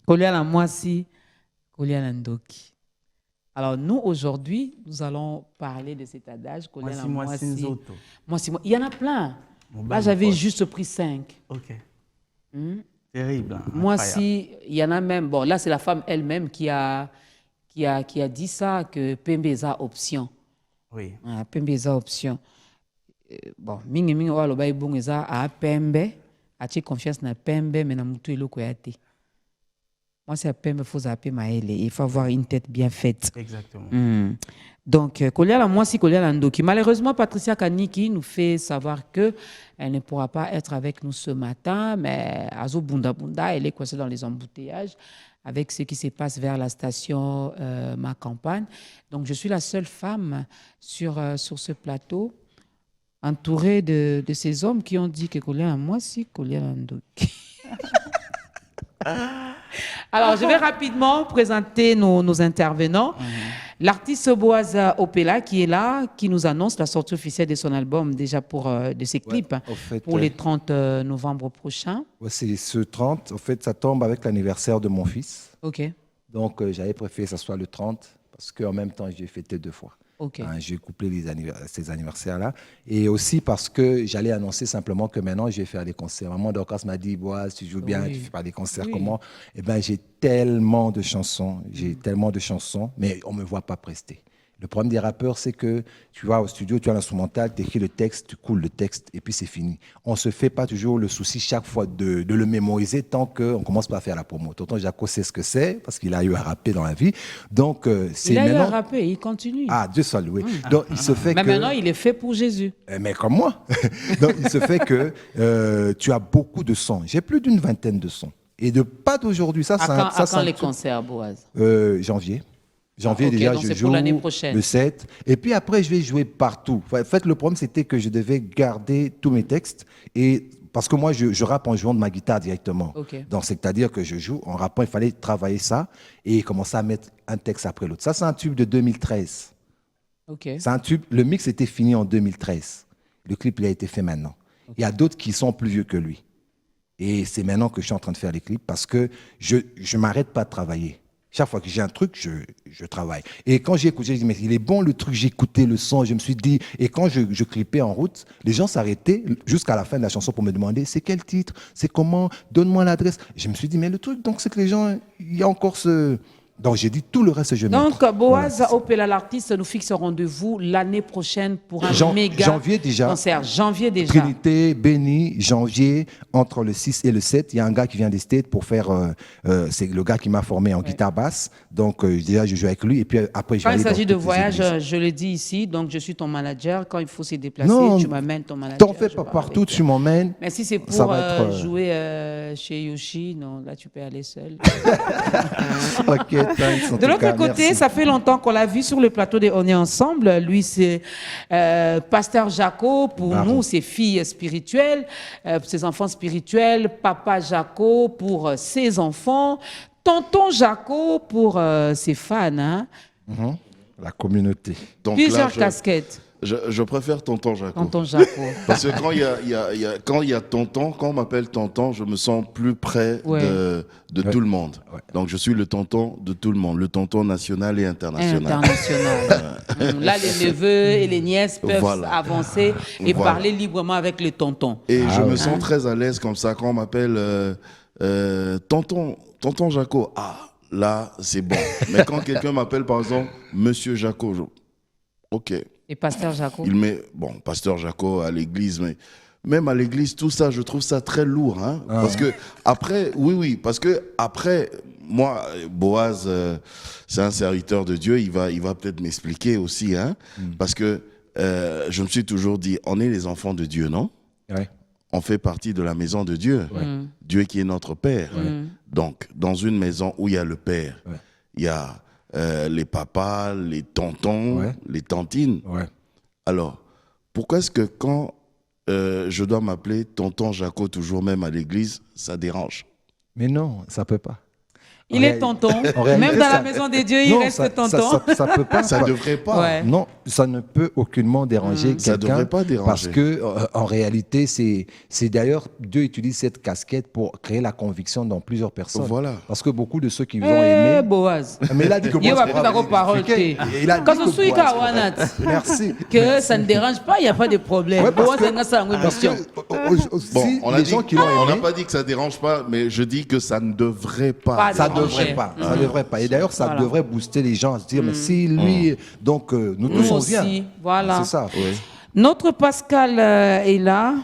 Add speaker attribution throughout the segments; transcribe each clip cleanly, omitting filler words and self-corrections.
Speaker 1: Koliala Mwasi, Koliala Ndoki. Alors, nous, aujourd'hui, nous allons parler de cet adage. Koliala
Speaker 2: Mwasi
Speaker 1: Mwasi.
Speaker 2: Nzoto.
Speaker 1: Mwasi. Il y en a plein.
Speaker 2: Bon,
Speaker 1: Là, j'avais
Speaker 2: poche.
Speaker 1: juste pris 5.
Speaker 2: Ok. Terrible. Hein,
Speaker 1: Mwasi, il y en a même. Bon, là, c'est la femme elle-même qui a dit ça, que Pembeza option.
Speaker 2: Oui.
Speaker 1: Ah, Pembeza option. Bon, mingi mingi wa loba ibungu eza a Pembe. A-t-il confiance na Pembe, mais na mutu eloko ya te. Moi, c'est à Pembe, il faut zapper Maëlle. Il faut avoir une tête bien faite.
Speaker 2: Exactement.
Speaker 1: Donc, Koliala Mwasi, Koliala Ndoki. Malheureusement, Patricia Kaniki nous fait savoir qu'elle ne pourra pas être avec nous ce matin, mais Azo Bunda Bunda, elle est coincée dans les embouteillages avec ce qui se passe vers la station Ma Campagne. Donc, je suis la seule femme sur ce plateau, entourée de ces hommes qui ont dit que Koliala Mwasi, Koliala Ndoki. Alors, je vais rapidement présenter nos intervenants. L'artiste Boaz Opela qui est là, qui nous annonce la sortie officielle de son album, déjà de ses clips, pour les 30 novembre prochains.
Speaker 3: Ouais, c'est ce 30. En fait, ça tombe avec l'anniversaire de mon fils.
Speaker 1: OK.
Speaker 3: Donc, j'avais préféré que ce soit le 30 parce qu'en même temps, j'ai fêté 2 fois.
Speaker 1: OK.
Speaker 3: J'ai couplé ces anniversaires-là. Et aussi parce que j'allais annoncer simplement que maintenant, je vais faire des concerts. Maman Dorcas m'a dit, Boaz, tu joues bien, tu fais pas des concerts, comment? Eh bien, j'ai tellement de chansons, mais on ne me voit pas prester. Le problème des rappeurs, c'est que tu vas au studio, tu as l'instrumental, tu écris le texte, tu coules le texte et puis c'est fini. On ne se fait pas toujours le souci chaque fois de le mémoriser tant qu'on ne commence pas à faire la promo. Tonton Jaco sait ce que c'est parce qu'il a eu à rapper dans la vie. Donc,
Speaker 1: il a eu à rapper, il continue.
Speaker 3: Ah, Dieu seul, oui. Donc, il se fait
Speaker 1: mais maintenant, il est fait pour Jésus.
Speaker 3: Mais comme moi. Donc, il se fait que tu as beaucoup de sons. J'ai plus d'une vingtaine de sons. Et pas d'aujourd'hui. Ça,
Speaker 1: à quand les concerts, Boaz?
Speaker 3: Janvier. Janvier,
Speaker 1: okay,
Speaker 3: déjà,
Speaker 1: donc
Speaker 3: je joue
Speaker 1: le
Speaker 3: 7. Et puis après, je vais jouer partout. En fait, le problème, c'était que je devais garder tous mes textes. Et parce que moi, je rappe en jouant de ma guitare directement.
Speaker 1: Okay.
Speaker 3: Donc, c'est-à-dire que je joue en rappant. Il fallait travailler ça et commencer à mettre un texte après l'autre. Ça, c'est un tube de 2013.
Speaker 1: Okay.
Speaker 3: C'est un tube. Le mix était fini en 2013. Le clip, il a été fait maintenant. Okay. Il y a d'autres qui sont plus vieux que lui. Et c'est maintenant que je suis en train de faire les clips parce que je ne m'arrête pas de travailler. Chaque fois que j'ai un truc, je travaille. Et quand j'ai écouté, j'ai dit, mais il est bon le truc, j'ai écouté le son, je me suis dit, et quand je clippais en route, les gens s'arrêtaient jusqu'à la fin de la chanson pour me demander, c'est quel titre, c'est comment, donne-moi l'adresse. Je me suis dit, mais le truc, donc c'est que les gens, il y a encore ce... Donc j'ai dit tout le reste, je mets.
Speaker 1: Donc Boaz Opela, l'artiste, nous fixe rendez-vous l'année prochaine pour un méga
Speaker 3: janvier déjà,
Speaker 1: concert. Janvier déjà.
Speaker 3: Trinité, Béni, janvier, entre le 6 et le 7. Il y a un gars qui vient des States pour faire, c'est le gars qui m'a formé en guitare basse. Donc déjà, je joue avec lui. Et puis après,
Speaker 1: quand il s'agit de voyage, je le dis ici, donc je suis ton manager. Quand il faut se déplacer, tu m'amènes ton manager.
Speaker 3: T'en fais pas partout, tu m'emmènes.
Speaker 1: Mais si c'est pour jouer chez Yoshi, non, là tu peux aller seul.
Speaker 3: Ok.
Speaker 1: De l'autre côté, merci. Ça fait longtemps qu'on l'a vu sur le plateau de On est ensemble. Lui, c'est Pasteur Jaco. Pour nous, ses filles spirituelles, ses enfants spirituels. Papa Jaco pour ses enfants. Tonton Jaco pour ses fans. Hein?
Speaker 3: La communauté.
Speaker 1: Donc, plusieurs casquettes.
Speaker 4: Je préfère Tonton Jaco.
Speaker 1: Tonton Jaco.
Speaker 4: Parce que quand il y a Tonton, quand on m'appelle Tonton, je me sens plus près de tout le monde. Ouais. Donc je suis le tonton de tout le monde, le tonton national et international.
Speaker 1: Là, les neveux et les nièces peuvent avancer et parler librement avec les tontons.
Speaker 4: Et je me sens très à l'aise comme ça quand on m'appelle Tonton Jaco. Ah, là, c'est bon. Mais quand quelqu'un m'appelle par exemple Monsieur Jaco, ok.
Speaker 1: Et Pasteur Jaco.
Speaker 4: Pasteur Jaco à l'église, mais même à l'église, tout ça, je trouve ça très lourd. Hein, parce que après, parce que après, moi, Boaz, c'est un serviteur de Dieu, il va peut-être m'expliquer aussi, hein, parce que je me suis toujours dit, on est les enfants de Dieu, non?
Speaker 3: Ouais.
Speaker 4: On fait partie de la maison de Dieu, Dieu qui est notre Père. Donc, dans une maison où il y a le Père, il y a les papas, les tontons, les tantines. Ouais. Alors, pourquoi est-ce que quand je dois m'appeler Tonton Jaco toujours même à l'église, ça dérange?
Speaker 3: Mais non, ça peut pas.
Speaker 1: Il est tonton. Même dans la maison des dieux, il reste tonton.
Speaker 3: Ça peut pas.
Speaker 4: Ça ne devrait pas.
Speaker 1: Ouais.
Speaker 3: Non, ça ne peut aucunement déranger
Speaker 4: Ça
Speaker 3: quelqu'un.
Speaker 4: devrait pas déranger.
Speaker 3: Parce que, en réalité, c'est d'ailleurs, Dieu utilise cette casquette pour créer la conviction dans plusieurs personnes.
Speaker 4: Voilà.
Speaker 3: Parce que beaucoup de ceux qui vous ont aimé.
Speaker 1: Boaz.
Speaker 3: Mais il a dit que
Speaker 1: Il
Speaker 3: moi,
Speaker 1: va plus d'accord parole.
Speaker 3: il a dit
Speaker 1: Quand
Speaker 3: que
Speaker 1: on suit
Speaker 3: Boaz,
Speaker 1: Kawanat,
Speaker 3: merci.
Speaker 1: que ça ne dérange pas, il n'y a pas de problème.
Speaker 3: Ouais, parce
Speaker 1: Boaz,
Speaker 3: que-
Speaker 1: c'est une seule
Speaker 3: Parce que,
Speaker 1: émission.
Speaker 3: si les gens qui l'ont
Speaker 4: on n'a
Speaker 3: aimé,
Speaker 4: pas dit que ça dérange pas, mais je dis que ça ne devrait pas.
Speaker 1: Pas
Speaker 3: ça
Speaker 1: déranger.
Speaker 3: devrait pas. Ça devrait pas. Et d'ailleurs, ça
Speaker 1: Voilà.
Speaker 3: devrait booster les gens à se dire, mais si lui, donc nous
Speaker 1: Nous
Speaker 3: tous on
Speaker 1: aussi,
Speaker 3: vient.
Speaker 1: voilà.
Speaker 3: C'est ça.
Speaker 1: Notre Pascal est là.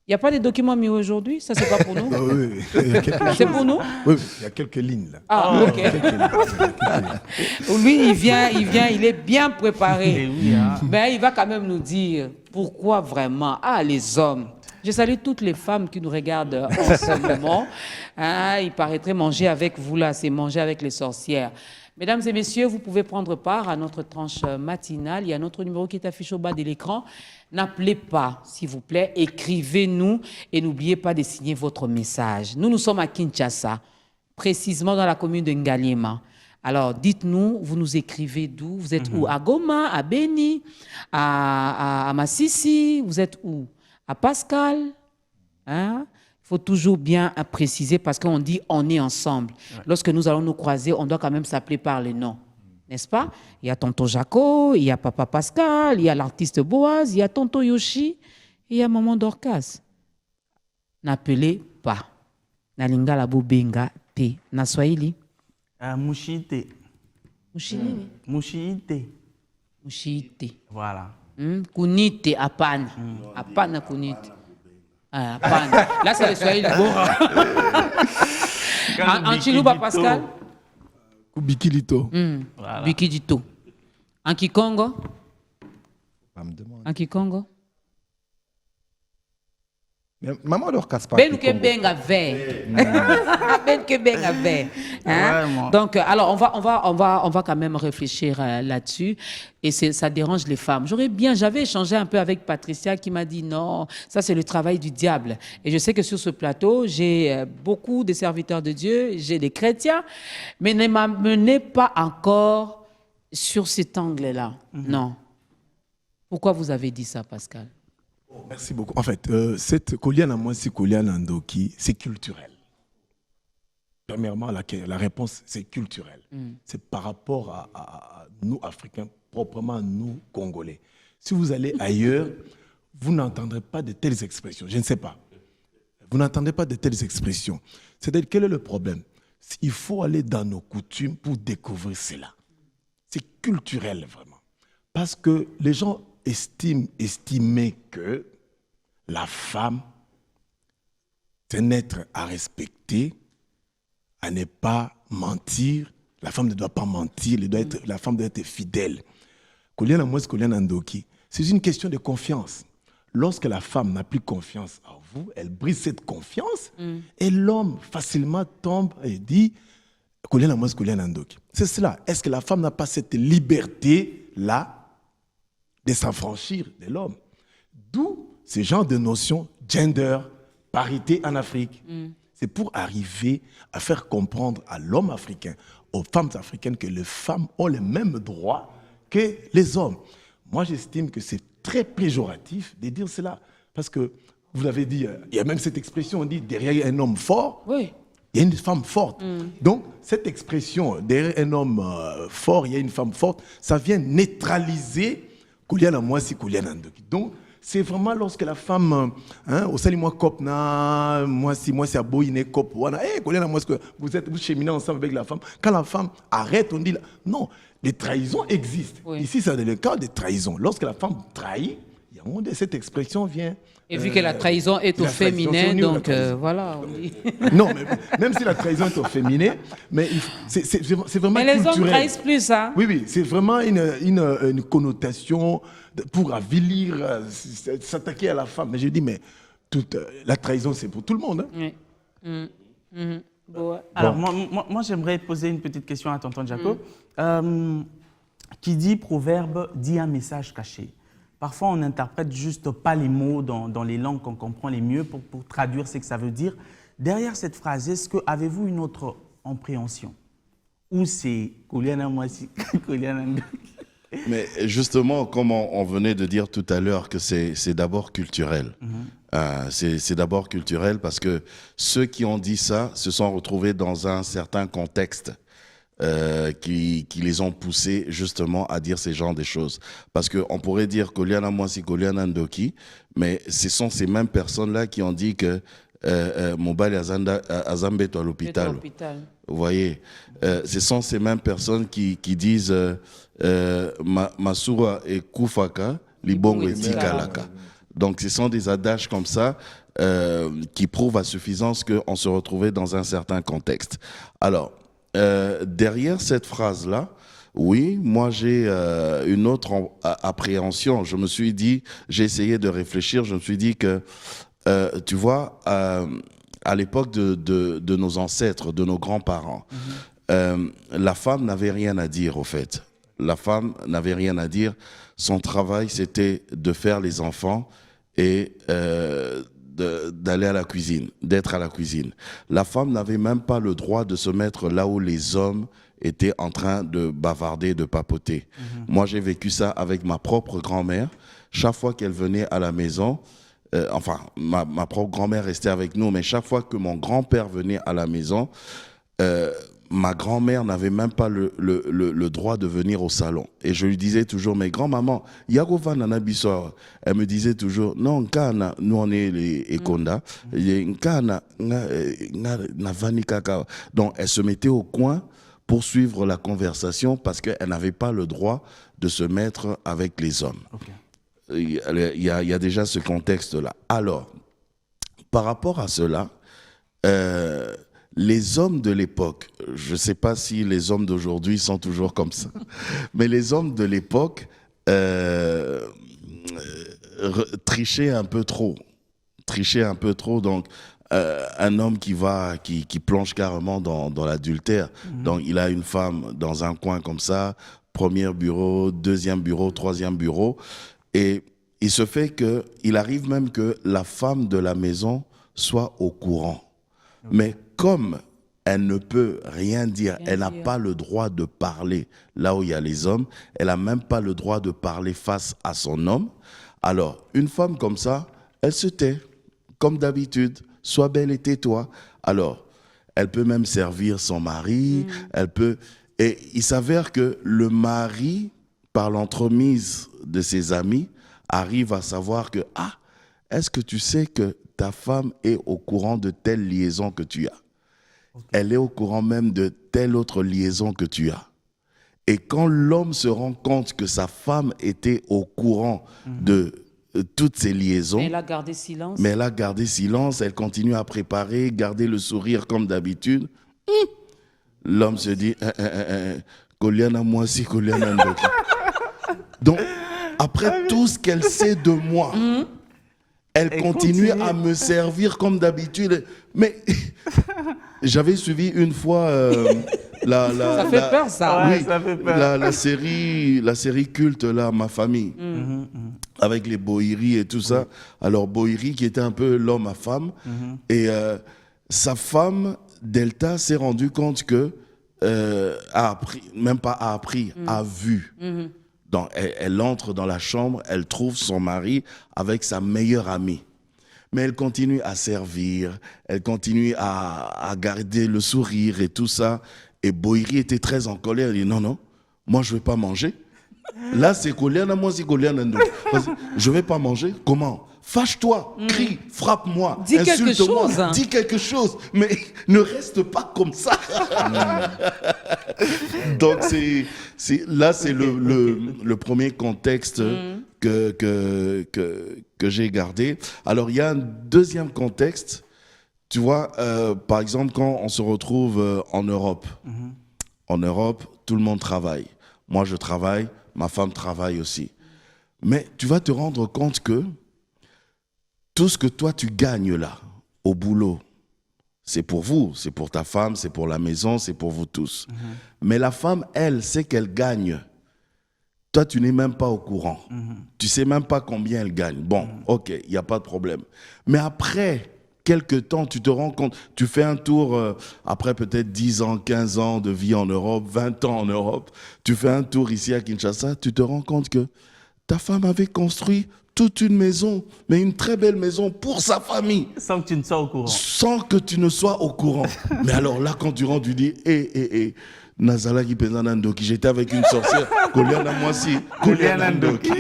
Speaker 1: Il n'y a pas de documents mis aujourd'hui, ça c'est pas pour nous.
Speaker 5: Oui, il y a quelques
Speaker 1: C'est pour nous.
Speaker 5: Oui, il y a quelques lignes là.
Speaker 1: Ah, ok. Lui, il vient, il est bien préparé.
Speaker 2: Et oui, hein.
Speaker 1: Mais il va quand même nous dire pourquoi vraiment. Ah, les hommes. Je salue toutes les femmes qui nous regardent en ce moment. Ah, il paraîtrait manger avec vous là, c'est manger avec les sorcières. Mesdames et messieurs, vous pouvez prendre part à notre tranche matinale. Il y a notre numéro qui est affiché au bas de l'écran. N'appelez pas, s'il vous plaît. Écrivez-nous et n'oubliez pas de signer votre message. Nous sommes à Kinshasa, précisément dans la commune de Ngaliema. Alors, dites-nous, vous nous écrivez d'où? Vous êtes où? À Goma, à Beni, à Massissi? Vous êtes où? À Pascal? Hein? Il faut toujours bien préciser parce qu'on dit on est ensemble. Ouais. Lorsque nous allons nous croiser, on doit quand même s'appeler par les noms. N'est-ce pas? Il y a tonton Jaco, il y a papa Pascal, il y a l'artiste Boaz, il y a tonton Yoshi, et il y a maman Dorcas. N'appelez pas. Nalinga la benga te. Na Swahili?
Speaker 2: Mushite.
Speaker 1: Mushini?
Speaker 2: Mushite.
Speaker 1: Mushite.
Speaker 2: Voilà.
Speaker 1: Kunite, apana. Apana kunite. Ah, apana. Là, c'est le Swahili. En Chiluba, Pascal?
Speaker 5: Bikilito.
Speaker 2: Voilà.
Speaker 1: Bikidito. En Kikongo?
Speaker 3: Pas me demander.
Speaker 1: En Kikongo?
Speaker 3: Mais maman Dorcas pas.
Speaker 1: Ben que benga ve. Ben que benga ve.
Speaker 2: Vraiment.
Speaker 1: Donc, alors, on va quand même réfléchir là-dessus. Et ça dérange les femmes. J'avais échangé un peu avec Patricia qui m'a dit non, ça c'est le travail du diable. Et je sais que sur ce plateau, j'ai beaucoup de serviteurs de Dieu, j'ai des chrétiens, mais ne m'amenez pas encore sur cet angle-là. Non. Pourquoi vous avez dit ça, Pascal?
Speaker 5: Merci beaucoup. En fait, cette Koliana Mwasi Koliana Ndoki, c'est culturel. Premièrement, la réponse, c'est culturel. C'est par rapport à nous, Africains, proprement nous, Congolais. Si vous allez ailleurs, vous n'entendrez pas de telles expressions. Je ne sais pas. Vous n'entendez pas de telles expressions. C'est-à-dire, quel est le problème? Il faut aller dans nos coutumes pour découvrir cela. C'est culturel, vraiment. Parce que les gens estimer que la femme, c'est un être à respecter, à ne pas mentir. La femme ne doit pas mentir, la femme doit être fidèle. C'est une question de confiance. Lorsque la femme n'a plus confiance en vous, elle brise cette confiance et l'homme facilement tombe et dit c'est cela. Est-ce que la femme n'a pas cette liberté-là de s'affranchir de l'homme? D'où ce genre de notion gender, parité en Afrique. C'est pour arriver à faire comprendre à l'homme africain, aux femmes africaines, que les femmes ont les mêmes droits que les hommes. Moi, j'estime que c'est très péjoratif de dire cela. Parce que, vous l'avez dit, il y a même cette expression, on dit derrière un homme fort,
Speaker 1: oui,
Speaker 5: il y a une femme forte. Donc, cette expression, derrière un homme fort, il y a une femme forte, ça vient neutraliser Koliana Mwasi Koliana Ndoki. Donc, c'est vraiment lorsque la femme, au salimois kopna, moi si aboyine kop, Koliana Mwasi, vous cheminez ensemble avec la femme. Quand la femme arrête, on dit non, les trahisons existent. Oui. Ici, c'est le cas de trahison. Lorsque la femme trahit, il y a un moment où cette expression vient.
Speaker 1: Et vu que la trahison est au féminin, donc voilà.
Speaker 5: Non, mais même si la trahison est au féminin, mais c'est vraiment
Speaker 1: mais les
Speaker 5: culturel.
Speaker 1: hommes trahissent plus, hein?
Speaker 5: Oui, c'est vraiment une connotation pour avilir, s'attaquer à la femme. Mais je dis, mais toute la trahison, c'est pour tout le monde. Hein?
Speaker 1: Oui. Bon.
Speaker 2: Alors, moi j'aimerais poser une petite question à tonton Jaco. Qui dit proverbe, dit un message caché. Parfois, on n'interprète juste pas les mots dans les langues qu'on comprend les mieux pour traduire ce que ça veut dire. Derrière cette phrase, est-ce que avez-vous une autre en préhension. Ou c'est Koliana Mwasi, Koliana Ndoki.
Speaker 4: Mais justement, comme on venait de dire tout à l'heure, que c'est d'abord culturel. C'est d'abord culturel parce que ceux qui ont dit ça se sont retrouvés dans un certain contexte qui les ont poussés justement à dire ces genres de choses. Parce qu'on pourrait dire Koliana Mwasi, Koliana Ndoki, mais ce sont ces mêmes personnes-là qui ont dit que Mobali Azambe est à l'hôpital. Vous voyez, ce sont ces mêmes personnes qui disent Masura et Kufaka, Libongo et Tikalaka. Donc ce sont des adages comme ça qui prouvent à suffisance qu'on se retrouvait dans un certain contexte. Alors, derrière cette phrase-là, oui, moi j'ai une autre appréhension. Je me suis dit, j'ai essayé de réfléchir, je me suis dit que, tu vois, à l'époque de nos ancêtres, de nos grands-parents, la femme n'avait rien à dire au fait. La femme n'avait rien à dire. Son travail, c'était de faire les enfants et d'aller à la cuisine, d'être à la cuisine. La femme n'avait même pas le droit de se mettre là où les hommes étaient en train de bavarder, de papoter. Moi, j'ai vécu ça avec ma propre grand-mère. Chaque fois qu'elle venait à la maison, enfin, ma propre grand-mère restait avec nous, mais chaque fois que mon grand-père venait à la maison, ma grand-mère n'avait même pas le droit de venir au salon. Et je lui disais toujours, mais grand-maman, Yagova Nanabisor, elle me disait toujours, non, Nkana, nous on est les Ekonda, Nkana, Navani Kaka. Donc elle se mettait au coin pour suivre la conversation parce qu'elle n'avait pas le droit de se mettre avec les hommes.
Speaker 2: Okay.
Speaker 4: Il y a déjà ce contexte-là. Alors, par rapport à cela, les hommes de l'époque, je ne sais pas si les hommes d'aujourd'hui sont toujours comme ça, mais les hommes de l'époque trichaient un peu trop. Donc un homme qui plonge carrément dans l'adultère. Donc il a une femme dans un coin comme ça, premier bureau, deuxième bureau, troisième bureau, et il se fait qu'il arrive même que la femme de la maison soit au courant. Mais comme elle ne peut rien dire, elle n'a pas le droit de parler là où il y a les hommes, elle n'a même pas le droit de parler face à son homme. Alors, une femme comme ça, elle se tait, comme d'habitude, sois belle et tais-toi. Alors, elle peut même servir son mari, elle peut... Et il s'avère que le mari, par l'entremise de ses amis, arrive à savoir que, ah, est-ce que tu sais que ta femme est au courant de telle liaison que tu as? Okay. Elle est au courant même de telle autre liaison que tu as. Et quand l'homme se rend compte que sa femme était au courant de toutes ces liaisons,
Speaker 1: mais elle a gardé silence.
Speaker 4: Mais elle a gardé silence, elle continue à préparer, garder le sourire comme d'habitude. L'homme se dit, Koliana Mwasi, Koliana Ndoki. Donc, après tout ce qu'elle sait de moi, elle continue à me servir comme d'habitude. Mais j'avais suivi une fois
Speaker 1: ça fait peur, ça.
Speaker 2: Ouais,
Speaker 4: oui,
Speaker 2: ça fait peur.
Speaker 4: la série culte, là, Ma Famille, avec les Bohiri et tout ça. Alors, Bohiri, qui était un peu l'homme à femme, et sa femme, Delta, s'est rendue compte que, a appris, même pas a appris, a vu. Donc, elle entre dans la chambre, elle trouve son mari avec sa meilleure amie. Mais elle continue à servir, elle continue à garder le sourire et tout ça. Et Bohiri était très en colère. Il dit non, non, moi je ne vais pas manger. Là, c'est Koliana, moi c'est Koliana. Je ne vais pas manger. Comment? Fâche-toi, crie, frappe-moi,
Speaker 1: dis quelque chose.
Speaker 4: Dis quelque chose, mais ne reste pas comme ça. Donc, là, c'est le premier contexte que j'ai gardé. Alors, il y a un deuxième contexte. Tu vois, par exemple, quand on se retrouve en Europe, tout le monde travaille. Moi, je travaille, ma femme travaille aussi. Mais tu vas te rendre compte que tout ce que toi, tu gagnes là, au boulot, c'est pour vous, c'est pour ta femme, c'est pour la maison, c'est pour vous tous. Mais la femme, elle, sait qu'elle gagne. Toi, tu n'es même pas au courant. Tu ne sais même pas combien elle gagne. Bon, ok, il n'y a pas de problème. Mais après quelques temps, tu te rends compte, tu fais un tour, après peut-être 10 ans, 15 ans de vie en Europe, 20 ans en Europe, tu fais un tour ici à Kinshasa, tu te rends compte que ta femme avait construit toute une maison, mais une très belle maison pour sa famille.
Speaker 2: Sans que tu ne sois au courant.
Speaker 4: Sans que tu ne sois au courant. Mais alors là, quand tu rentres, tu dis, Nazala qui pèse Nandoki, j'étais avec une sorcière, Koliana Mwasi, Koliana Nandoki.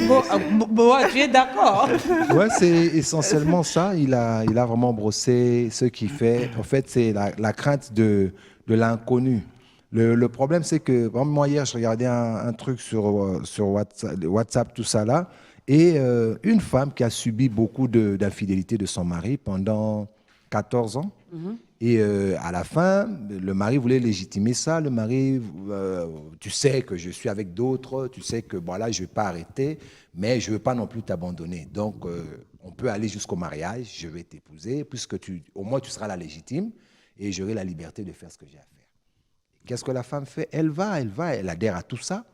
Speaker 1: Bon, tu es d'accord.
Speaker 3: Ouais, c'est essentiellement ça. Il a vraiment brossé ce qu'il fait. En fait, c'est la crainte de l'inconnu. Le problème, c'est que, par exemple, moi, hier, je regardais un truc sur WhatsApp, tout ça là, et une femme qui a subi beaucoup d'infidélité de son mari pendant 14 ans. Et à la fin, le mari voulait légitimer ça. Le mari, tu sais que je suis avec d'autres, tu sais que voilà, je ne vais pas arrêter, mais je ne veux pas non plus t'abandonner. Donc, on peut aller jusqu'au mariage, je vais t'épouser, puisque au moins tu seras la légitime et j'aurai la liberté de faire ce que j'ai à faire. Qu'est-ce que la femme fait? Elle adhère à tout ça.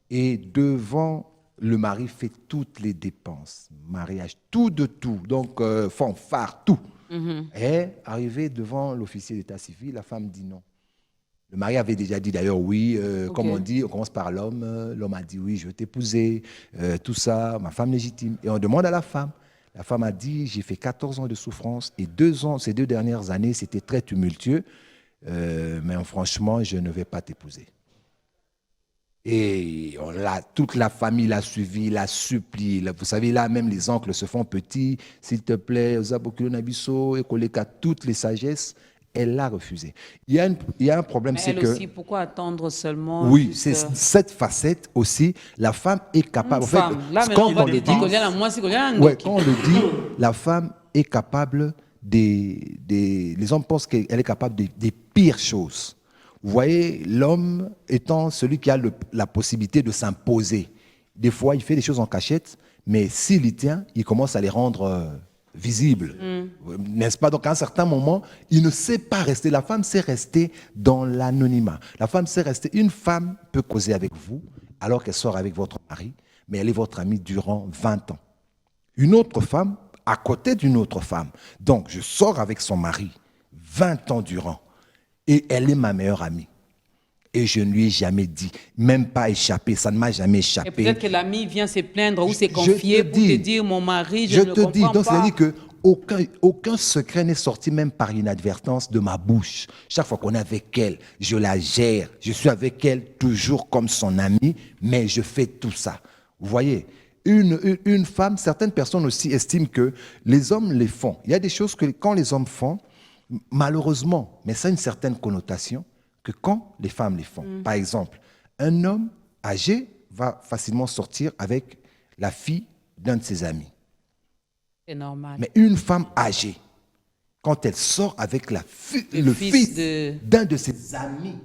Speaker 3: Et devant le mari, fait toutes les dépenses, mariage, tout de tout. Donc, fanfare, tout. Et arrivé devant l'officier d'état civil, la femme dit non. Le mari avait déjà dit d'ailleurs oui, comme on dit, on commence par l'homme. L'homme a dit oui, je veux t'épouser, tout ça, ma femme légitime. Et on demande à la femme. La femme a dit, j'ai fait 14 ans de souffrance et 2 ans, ces 2 dernières années, c'était très tumultueux. Mais franchement, je ne vais pas t'épouser. Et toute la famille l'a suivi, l'a supplié. Vous savez, là, même les oncles se font petits. S'il te plaît, Ozabokulo Nabiso, Ekoleka, toutes les sagesses, elle l'a refusé. Il y a un problème, c'est que...
Speaker 1: aussi, pourquoi attendre seulement?
Speaker 3: Oui, c'est cette facette aussi. La femme est capable...
Speaker 1: Femme.
Speaker 3: En fait,
Speaker 1: là,
Speaker 3: quand on le dit... Quand on le dit, la femme est capable les hommes pensent qu'elle est capable des pires choses. Vous voyez, l'homme étant celui qui a la possibilité de s'imposer. Des fois, il fait des choses en cachette, mais s'il y tient, il commence à les rendre visibles. N'est-ce pas? Donc, à un certain moment, il ne sait pas rester. La femme sait rester dans l'anonymat. La femme sait rester. Une femme peut causer avec vous alors qu'elle sort avec votre mari, mais elle est votre amie durant 20 ans. Une autre femme à côté d'une autre femme. Donc, je sors avec son mari 20 ans durant et elle est ma meilleure amie. Et je ne lui ai jamais dit, même pas échappé, ça ne m'a jamais échappé.
Speaker 1: Et peut-être que l'ami vient se plaindre ou se confier pour te dire, mon mari, je ne le comprends pas.
Speaker 3: Donc, c'est-à-dire qu'aucun secret n'est sorti, même par inadvertance, de ma bouche. Chaque fois qu'on est avec elle, je la gère. Je suis avec elle toujours comme son amie, mais je fais tout ça. Vous voyez? Une femme, certaines personnes aussi estiment que les hommes les font. Il y a des choses que quand les hommes font, malheureusement, mais ça a une certaine connotation, que quand les femmes les font. Par exemple, un homme âgé va facilement sortir avec la fille d'un de ses amis.
Speaker 1: C'est normal.
Speaker 3: Mais une femme âgée, quand elle sort avec le fils d'un de ses amis,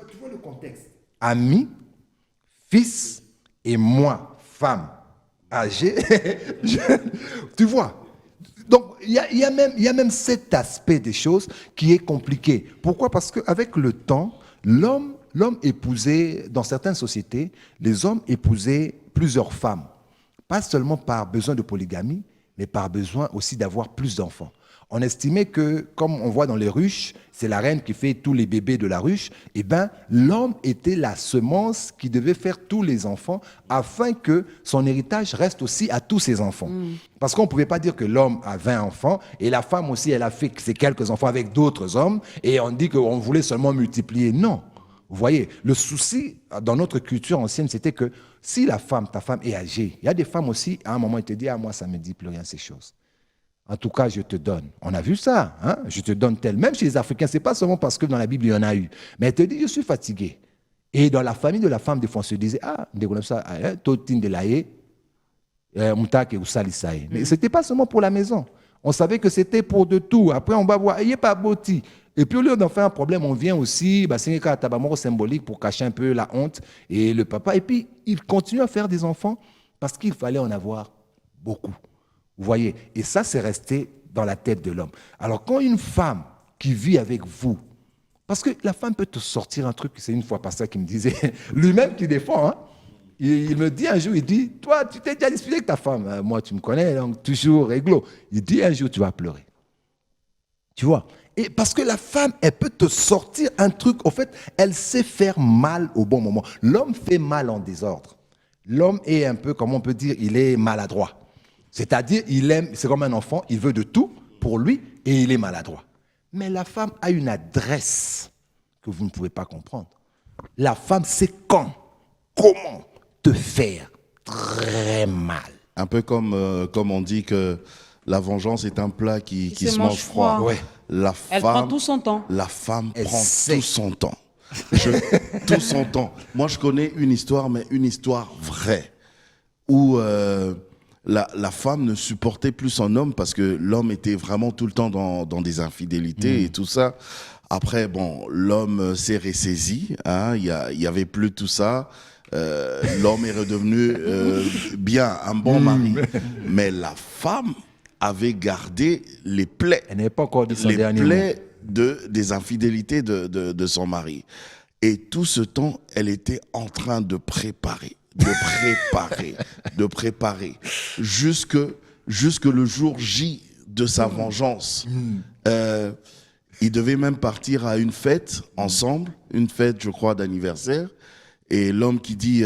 Speaker 3: tu vois le contexte. Ami, fils et moi, femme âgée, tu vois. Donc, il y a même cet aspect des choses qui est compliqué. Pourquoi? Parce qu'avec le temps, l'homme épousait, dans certaines sociétés, les hommes épousaient plusieurs femmes. Pas seulement par besoin de polygamie, mais par besoin aussi d'avoir plus d'enfants. On estimait que, comme on voit dans les ruches, c'est la reine qui fait tous les bébés de la ruche, eh bien, l'homme était la semence qui devait faire tous les enfants afin que son héritage reste aussi à tous ses enfants. Parce qu'on ne pouvait pas dire que l'homme a 20 enfants et la femme aussi, elle a fait ses quelques enfants avec d'autres hommes et on dit qu'on voulait seulement multiplier. Non. Vous voyez, le souci dans notre culture ancienne, c'était que si ta femme est âgée, il y a des femmes aussi, à un moment, ils te disent « Ah, moi, ça ne me dit plus rien ces choses. » En tout cas, je te donne. On a vu ça, hein? Je te donne tel. Même chez les Africains, ce n'est pas seulement parce que dans la Bible, il y en a eu. Mais elle te dit, je suis fatigué. Et dans la famille de la femme, des fois, on se disait, ah, ça, Totin de l'Aïe, Moutake ou Salisaï. Mais ce n'était pas seulement pour la maison. On savait que c'était pour de tout. Après, on va voir, il n'est pas boti. Et puis, au lieu d'en faire un problème, on vient aussi, c'est un tabamoro symbolique pour cacher un peu la honte et le papa. Et puis, il continue à faire des enfants parce qu'il fallait en avoir beaucoup. Vous voyez, et ça, c'est resté dans la tête de l'homme. Alors, quand une femme qui vit avec vous, parce que la femme peut te sortir un truc, c'est une fois pasteur qui me disait, lui-même qui défend, hein, il me dit un jour, il dit, toi, tu t'es déjà disputé avec ta femme. Moi, tu me connais, donc toujours réglo. Il dit, un jour, tu vas pleurer. Tu vois? Et parce que la femme, elle peut te sortir un truc, en fait, elle sait faire mal au bon moment. L'homme fait mal en désordre. L'homme est un peu, comment on peut dire, il est maladroit. C'est-à-dire, il aime, c'est comme un enfant, il veut de tout pour lui et il est maladroit. Mais la femme a une adresse que vous ne pouvez pas comprendre. La femme sait quand, comment te faire très mal.
Speaker 4: Un peu comme on dit que la vengeance est un plat qui se mange
Speaker 1: froid.
Speaker 4: froid.
Speaker 3: Ouais.
Speaker 1: Elle prend tout son temps.
Speaker 4: La femme
Speaker 3: Elle
Speaker 4: prend
Speaker 3: sait.
Speaker 4: tout son temps. Tout son temps. Moi, je connais une histoire, mais une histoire vraie, où la femme ne supportait plus son homme parce que l'homme était vraiment tout le temps dans des infidélités et tout ça. Après, bon, l'homme s'est ressaisi, hein, il y avait plus tout ça. L'homme est redevenu bien, un bon mari. Mais la femme avait gardé les plaies.
Speaker 3: Elle n'est pas encore de son
Speaker 4: Les
Speaker 3: dernier mot.
Speaker 4: plaies des infidélités de son mari. Et tout ce temps, elle était en train de préparer, jusque le jour J de sa vengeance. Ils devaient même partir à une fête ensemble, une fête, je crois, d'anniversaire. Et l'homme qui dit,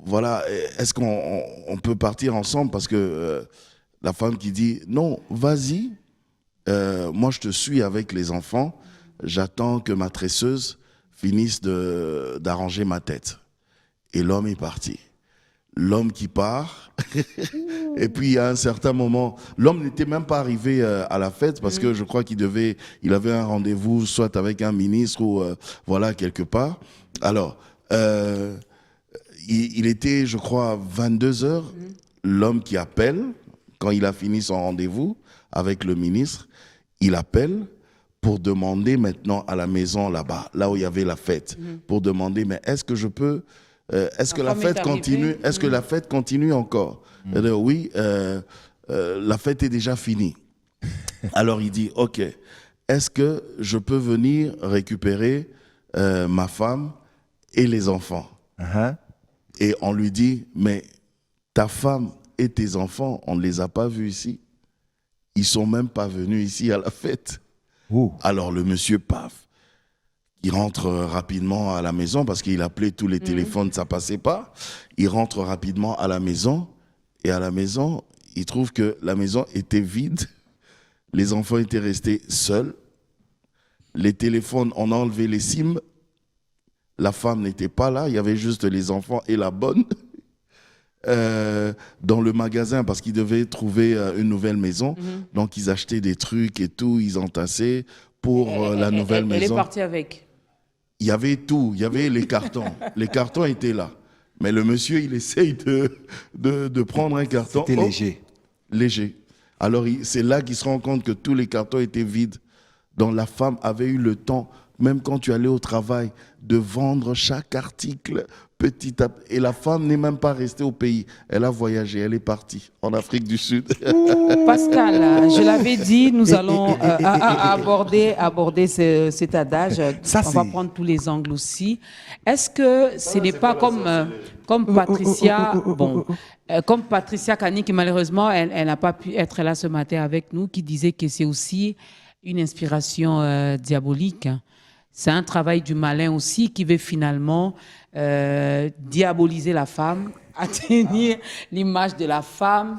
Speaker 4: voilà, est-ce qu'on peut partir ensemble? Parce que la femme qui dit, non, vas-y, moi je te suis avec les enfants, j'attends que ma tresseuse finisse d'arranger ma tête. Et l'homme est parti. L'homme qui part, et puis à un certain moment, l'homme n'était même pas arrivé à la fête parce que je crois il avait un rendez-vous soit avec un ministre ou voilà quelque part. Alors, il était, je crois, 22h, l'homme qui appelle, quand il a fini son rendez-vous avec le ministre, il appelle pour demander maintenant à la maison là-bas, là où il y avait la fête, pour demander, mais est-ce que je peux... est-ce que la fête continue? Est-ce que la fête continue encore? Alors, oui, la fête est déjà finie. Alors il dit, ok, est-ce que je peux venir récupérer ma femme et les enfants? Et on lui dit, mais ta femme et tes enfants, on ne les a pas vus ici. Ils sont même pas venus ici à la fête. Alors le monsieur, paf, il rentre rapidement à la maison parce qu'il appelait tous les téléphones, ça passait pas. Il rentre rapidement à la maison et à la maison, il trouve que la maison était vide. Les enfants étaient restés seuls. Les téléphones, on a enlevé les SIM. La femme n'était pas là, il y avait juste les enfants et la bonne dans le magasin parce qu'ils devaient trouver une nouvelle maison. Donc ils achetaient des trucs et tout, ils entassaient pour la nouvelle maison.
Speaker 1: Elle est partie avec.
Speaker 4: Il y avait tout, il y avait les cartons. Les cartons étaient là. Mais le monsieur, il essaye de prendre un carton.
Speaker 3: C'était léger.
Speaker 4: Léger. Alors, c'est là qu'il se rend compte que tous les cartons étaient vides. Donc, la femme avait eu le temps, même quand tu allais au travail, de vendre chaque article petit à petit. Et la femme n'est même pas restée au pays. Elle a voyagé, elle est partie en Afrique du Sud.
Speaker 1: Pascal, je l'avais dit, nous allons aborder cet adage.
Speaker 3: Ça,
Speaker 1: on va
Speaker 3: c'est-
Speaker 1: prendre tous les angles aussi. Est-ce que ce n'est pas comme Patricia, comme Patricia Kani, qui malheureusement, elle n'a pas pu être là ce matin avec nous, qui disait que c'est aussi une inspiration diabolique. C'est un travail du malin aussi qui veut finalement diaboliser la femme, atteindre l'image de la femme,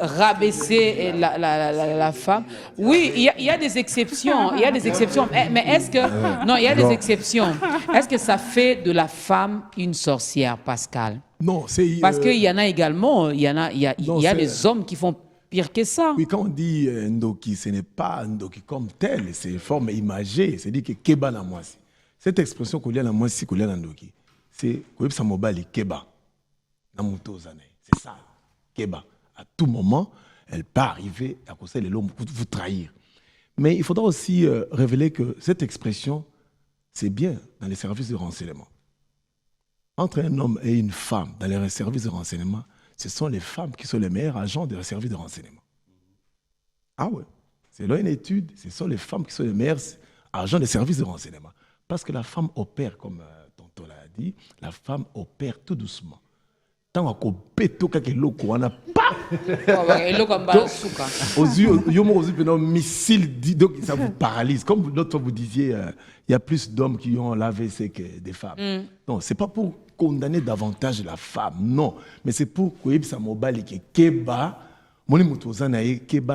Speaker 1: rabaisser la femme. Oui, il y a des exceptions. Il y a des exceptions. Mais est-ce que... Non, il y a des exceptions. Est-ce que ça fait de la femme une sorcière, Pascal?
Speaker 5: Non, c'est...
Speaker 1: Parce qu'il y en a également, il y
Speaker 5: Non,
Speaker 1: a
Speaker 5: c'est-
Speaker 1: des hommes qui font pire que ça.
Speaker 5: Oui, quand on dit Ndoki, ce n'est pas Ndoki comme tel, c'est une forme imagée. C'est-à-dire que Keba na mwasi. Cette expression qu'on a na mwasi, qu'on a na Ndoki, c'est Koyeb Samobali Keba. Na Moutozane. C'est ça, Keba. À tout moment, elle peut arriver à causer les l'homme vous trahir. Mais il faudra aussi révéler que cette expression, c'est bien dans les services de renseignement. Entre un homme et une femme dans les services de renseignement, ce sont les femmes qui sont les meilleurs agents des services de renseignement. Ah ouais. Selon une étude, ce sont les femmes qui sont les meilleurs agents des services de renseignement. Parce que la femme opère, comme tonton l'a dit, la femme opère tout doucement. Tant qu'on pète tout quelque chose, on a pas. Aux yeux, missile, donc ça vous paralyse. Comme l'autre fois vous disiez, il y a plus d'hommes qui ont l'AVC que des femmes. Non, c'est pas pour condamner davantage la femme, non. Mais c'est pour que ça mobile qui keba,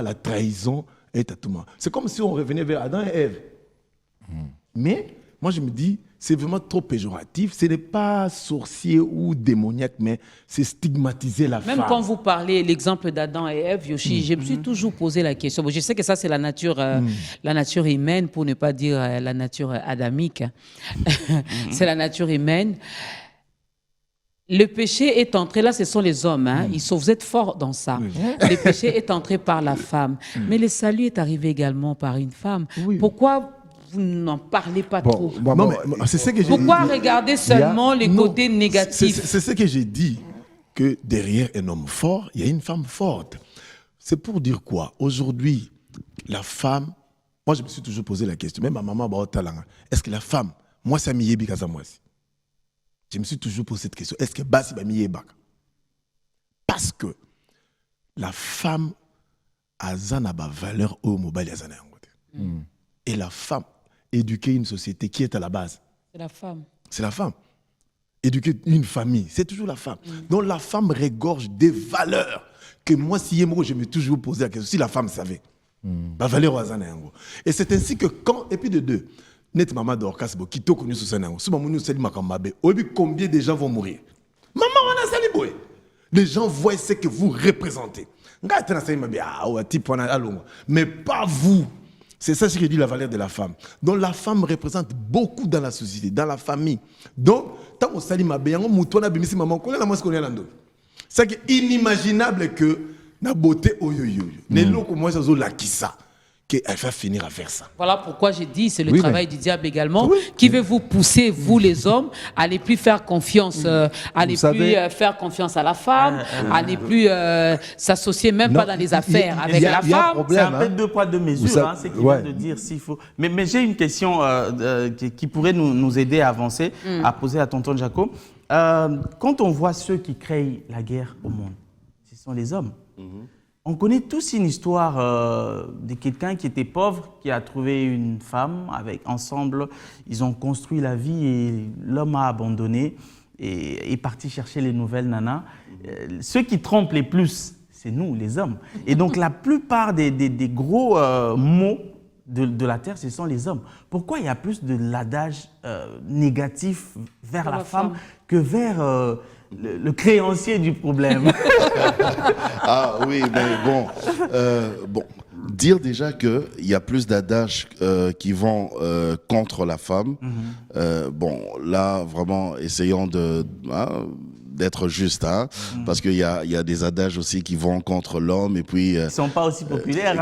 Speaker 5: la trahison est à tout moment. C'est comme si on revenait vers Adam et Ève. Mais moi je me dis, c'est vraiment trop péjoratif. Ce n'est pas sorcier ou démoniaque, mais c'est stigmatiser la femme.
Speaker 1: Même quand vous parlez l'exemple d'Adam et Ève, Yoshi, je me suis toujours posé la question. Bon, je sais que ça, c'est la nature humaine, pour ne pas dire la nature adamique. C'est la nature humaine. Le péché est entré, là ce sont les hommes, hein. Vous êtes forts dans ça. Oui. Le péché est entré par la femme. Mais le salut est arrivé également par une femme. Oui. Pourquoi vous n'en parlez pas trop?
Speaker 5: Non, mais c'est ce que j'ai dit.
Speaker 1: Pourquoi regarder seulement les côtés négatifs?
Speaker 5: C'est ce que j'ai dit, que derrière un homme fort, il y a une femme forte. C'est pour dire quoi? Aujourd'hui, la femme, moi je me suis toujours posé la question, même ma maman, est-ce que la femme, moi ça m'y est bien à moi? Je me suis toujours posé cette question, est-ce que Bassi va m'y est bien? Parce que la femme a une valeur au mobile. Et la femme, éduquer une société, qui est à la base?
Speaker 1: C'est la femme.
Speaker 5: C'est la femme. Éduquer une famille, c'est toujours la femme. Donc la femme regorge des valeurs que moi, si je me suis toujours posé la question, si la femme savait, la valeur aux années. Et c'est ainsi que quand, et puis de deux, net maman d'Orcas, qui t'a connu sur Sénat, si maman nous sait combien de gens vont mourir? Maman, on a sali. Les gens voient ce que vous représentez. Mais pas vous. C'est ça ce que dit la valeur de la femme. Donc la femme représente beaucoup dans la société, dans la famille. Donc, tant qu'on salit ma béang, moutona bimisi maman, c'est inimaginable que na beauté oyoyo. Ne loko moi ça la kissa. Elle va finir à faire ça.
Speaker 1: Voilà pourquoi j'ai dit, c'est le travail du diable également, qui veut vous pousser, vous les hommes, à ne plus faire confiance, à ne plus faire confiance à la femme, à ne plus s'associer même pas dans les affaires avec la femme.
Speaker 2: C'est un peu deux poids, deux mesures, c'est qu'il vient de dire s'il faut. Mais j'ai une question qui pourrait nous aider à avancer, à poser à tonton Jaco. Quand on voit ceux qui créent la guerre au monde, ce sont les hommes. On connaît tous une histoire de quelqu'un qui était pauvre, qui a trouvé une femme, ensemble, ils ont construit la vie et l'homme a abandonné et est parti chercher les nouvelles nanas. Ceux qui trompent les plus, c'est nous, les hommes. Et donc la plupart des gros maux de la terre, ce sont les hommes. Pourquoi il y a plus de l'adage négatif vers la femme que vers le créancier du problème?
Speaker 4: Ah oui, mais bon, dire déjà qu'il y a plus d'adages qui vont contre la femme, bon, là, vraiment, essayons d'être juste, parce qu'il y a des adages aussi qui vont contre l'homme et puis...
Speaker 2: Ils ne sont pas aussi populaires,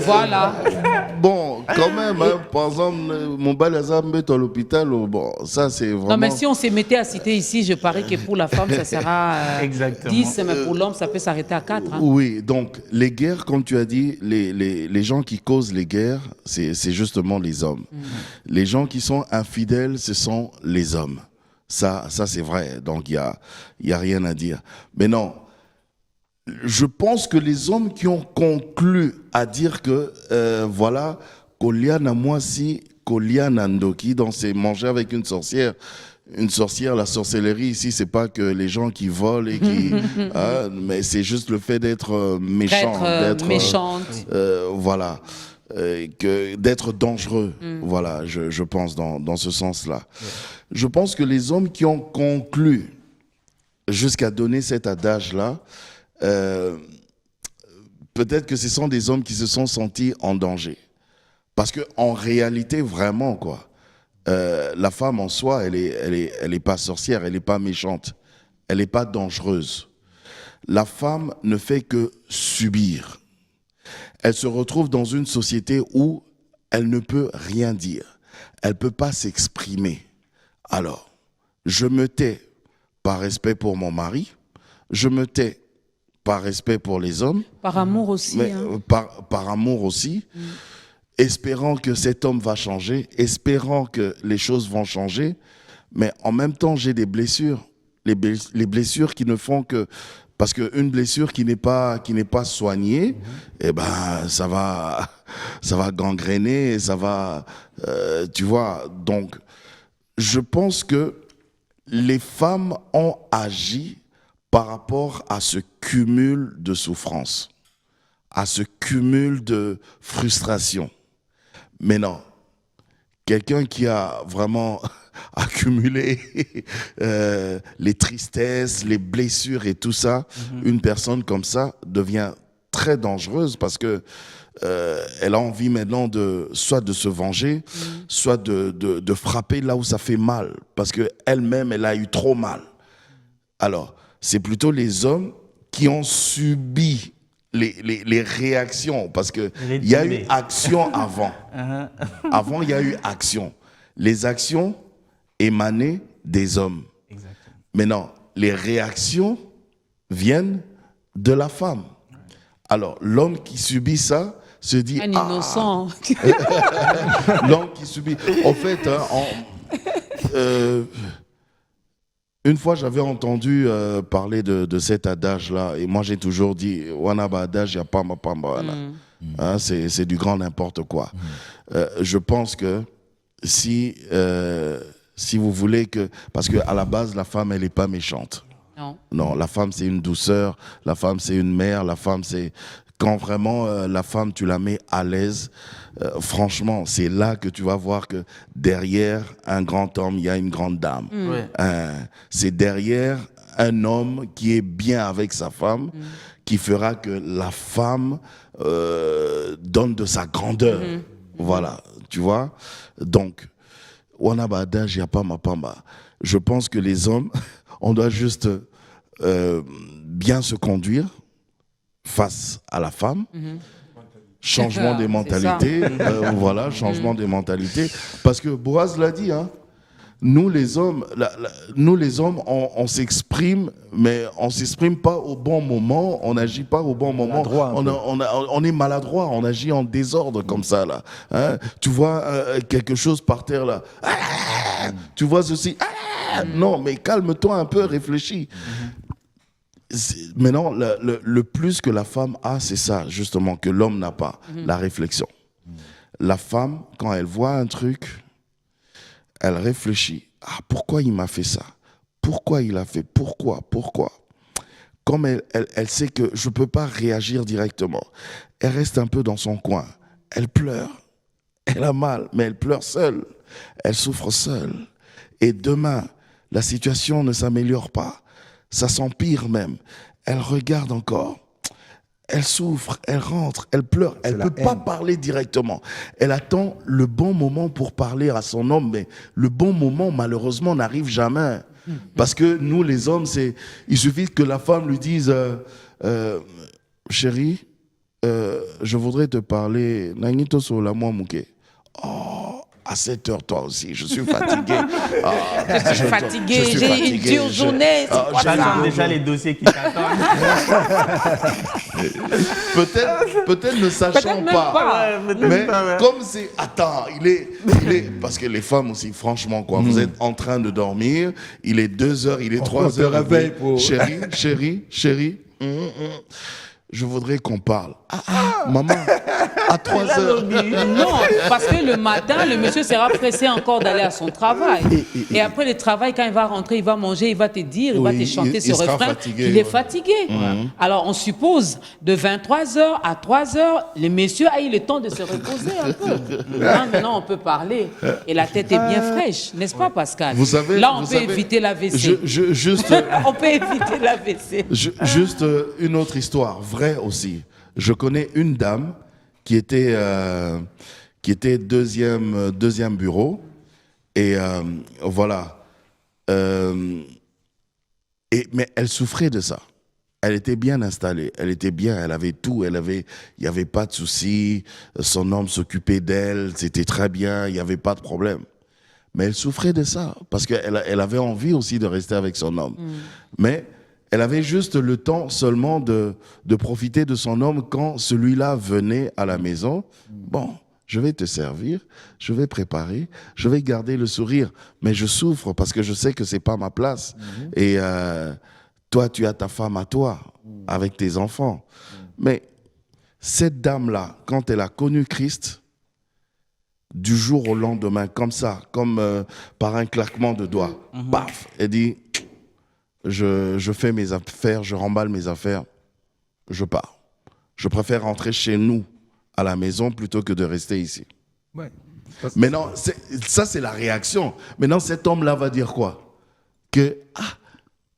Speaker 1: Voilà.
Speaker 4: Bon, quand même, par exemple, mon balazam est à l'hôpital, bon, ça c'est vraiment...
Speaker 1: Non, mais si on se mettait à citer ici, je parie que pour la femme, ça sera 10, mais pour l'homme, ça peut s'arrêter à 4.
Speaker 4: Oui, donc les guerres, comme tu as dit, les gens qui causent les guerres, c'est justement les hommes. Les gens qui sont infidèles, ce sont les hommes. Ça c'est vrai, donc il y a rien à dire. Mais non, je pense que les hommes qui ont conclu à dire que, voilà, Koliana Mwasi, Koliana Ndoki, donc c'est manger avec une sorcière. Une sorcière, la sorcellerie ici, c'est pas que les gens qui volent et qui... mais c'est juste le fait d'être méchant. D'être
Speaker 1: méchante.
Speaker 4: Voilà. D'être dangereux, voilà, je pense dans ce sens-là. Je pense que les hommes qui ont conclu jusqu'à donner cet adage-là, peut-être que ce sont des hommes qui se sont sentis en danger. Parce qu'en réalité, vraiment, quoi, la femme en soi, elle est pas sorcière, elle n'est pas méchante, elle n'est pas dangereuse. La femme ne fait que subir. Elle se retrouve dans une société où elle ne peut rien dire. Elle ne peut pas s'exprimer. Alors, je me tais par respect pour mon mari, je me tais par respect pour les hommes.
Speaker 1: Par amour aussi.
Speaker 4: Mais, par amour aussi, espérant que cet homme va changer, espérant que les choses vont changer. Mais en même temps, j'ai des blessures. Les blessures qui ne font que... Parce qu'une blessure qui n'est pas soignée, eh ben, ça va gangréner, ça va... tu vois, donc, je pense que les femmes ont agi par rapport à ce cumul de souffrance, à ce cumul de frustration. Mais non, quelqu'un qui a vraiment accumulé les tristesses, les blessures et tout ça, une personne comme ça devient très dangereuse parce que elle a envie maintenant soit de se venger, soit de frapper là où ça fait mal, parce qu'elle-même, elle a eu trop mal. Alors, c'est plutôt les hommes qui ont subi les réactions, parce qu'il y a eu action avant. Avant, il y a eu action. Les actions émanaient des hommes.
Speaker 2: Exactement.
Speaker 4: Maintenant, les réactions viennent de la femme. Alors, l'homme qui subit ça se dit...
Speaker 1: Un innocent.
Speaker 4: L'homme qui subit... En fait, une fois, j'avais entendu parler de cet adage-là, et moi, j'ai toujours dit, Wanaba adage, il n'y a pas ma pamba. Hein, c'est du grand n'importe quoi. Je pense que si vous voulez que... Parce qu'à la base, la femme, elle n'est pas méchante.
Speaker 1: Non.
Speaker 4: Non, la femme, c'est une douceur, la femme, c'est une mère, la femme, c'est... Quand vraiment la femme, tu la mets à l'aise, franchement, c'est là que tu vas voir que derrière un grand homme, il y a une grande dame.
Speaker 2: Ouais.
Speaker 4: C'est derrière un homme qui est bien avec sa femme, qui fera que la femme donne de sa grandeur. Voilà, tu vois. Donc, Wanaba adage, il n'y a pas ma pamba. Je pense que les hommes, on doit juste bien se conduire face à la femme, changement des mentalités, voilà, changement des mentalités, parce que Boaz l'a dit, hein, nous les hommes, on s'exprime, mais on s'exprime pas au bon moment, on n'agit pas au bon moment, on est maladroit, on agit en désordre comme ça là. Hein. Tu vois quelque chose par terre là, tu vois ceci, non, mais calme-toi un peu, réfléchis. Maintenant, le plus que la femme a, c'est ça, justement, que l'homme n'a pas, la réflexion. La femme, quand elle voit un truc, elle réfléchit. Ah, pourquoi il m'a fait ça? Pourquoi il a fait? Pourquoi? Comme elle sait que je ne peux pas réagir directement, elle reste un peu dans son coin. Elle pleure. Elle a mal, mais elle pleure seule. Elle souffre seule. Et demain, la situation ne s'améliore pas. Ça s'empire même. Elle regarde encore. Elle souffre, elle rentre, elle pleure. Elle ne peut pas parler directement. Elle attend le bon moment pour parler à son homme, mais le bon moment, malheureusement, n'arrive jamais. Parce que nous, les hommes, il suffit que la femme lui dise chérie, je voudrais te parler. Oh, à 7 heures, toi aussi, je suis fatigué.
Speaker 1: Je suis fatigué, j'ai une dure journée.
Speaker 2: J'attends déjà les dossiers qui t'attendent.
Speaker 4: Peut-être ne sachant pas. Mais comme c'est... Attends, il est... Parce que les femmes aussi, franchement, quoi, vous êtes en train de dormir, il est 2 heures, il est 3 heures. Chérie, je voudrais qu'on parle. Maman, à 3 heures.
Speaker 1: Non, parce que le matin, le monsieur sera pressé encore d'aller à son travail. Et après le travail, quand il va rentrer, il va manger, il va te dire, il va te chanter ce refrain qu'il est fatigué. Alors on suppose de 23h à 3h, le monsieur a eu le temps de se reposer un peu. Maintenant, on peut parler. Et la tête est bien fraîche, n'est-ce pas, Pascal? Là, on peut éviter la WC. On peut éviter la WC.
Speaker 4: Juste une autre histoire, vraie aussi. Je connais une dame qui était deuxième bureau. Et voilà. Mais elle souffrait de ça. Elle était bien installée. Elle était bien. Elle avait tout. Il n'y avait pas de souci. Son homme s'occupait d'elle. C'était très bien. Il n'y avait pas de problème. Mais elle souffrait de ça. Parce qu'elle avait envie aussi de rester avec son homme. Mais elle avait juste le temps seulement de profiter de son homme quand celui-là venait à la maison. Bon, je vais te servir, je vais préparer, je vais garder le sourire, mais je souffre parce que je sais que c'est pas ma place. Et toi, tu as ta femme à toi, avec tes enfants. Mais cette dame-là, quand elle a connu Christ, du jour au lendemain, comme ça, comme par un claquement de doigts, paf, elle dit, je fais mes affaires, je remballe mes affaires, je pars. Je préfère rentrer chez nous, à la maison, plutôt que de rester ici.
Speaker 3: Ouais.
Speaker 4: Maintenant, ça c'est la réaction. Maintenant, cet homme-là va dire quoi? Que,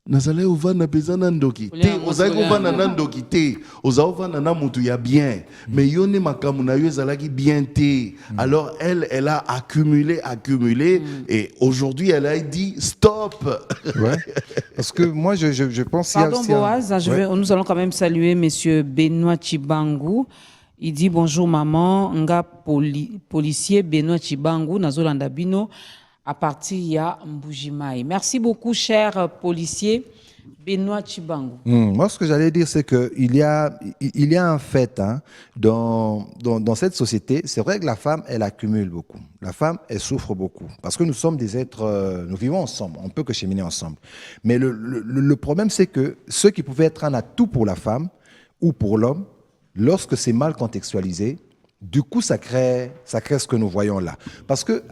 Speaker 4: nazale uvana bezana ndoki te ozali kovanda na ndoki te ozali kovanda na mutu ya bien mais yone makamu na yo ezalaki bien te. Alors elle a accumulé et aujourd'hui elle a dit stop.
Speaker 3: Ouais. Parce que moi je pense
Speaker 1: Pardon Boaz, nous allons quand même saluer monsieur Benoît Chibangu. Il dit bonjour maman, nga policier Benoît Chibangu nazolanda bino à partir ya Mbujimai. Merci beaucoup, cher policier Benoît Chibangu.
Speaker 3: Moi, ce que j'allais dire, c'est qu'il y a un fait dans cette société. C'est vrai que la femme, elle accumule beaucoup. La femme, elle souffre beaucoup. Parce que nous sommes des êtres, nous vivons ensemble. On ne peut que cheminer ensemble. Mais le problème, c'est que ce qui pouvait être un atout pour la femme ou pour l'homme, lorsque c'est mal contextualisé, du coup, ça crée ce que nous voyons là. Parce que,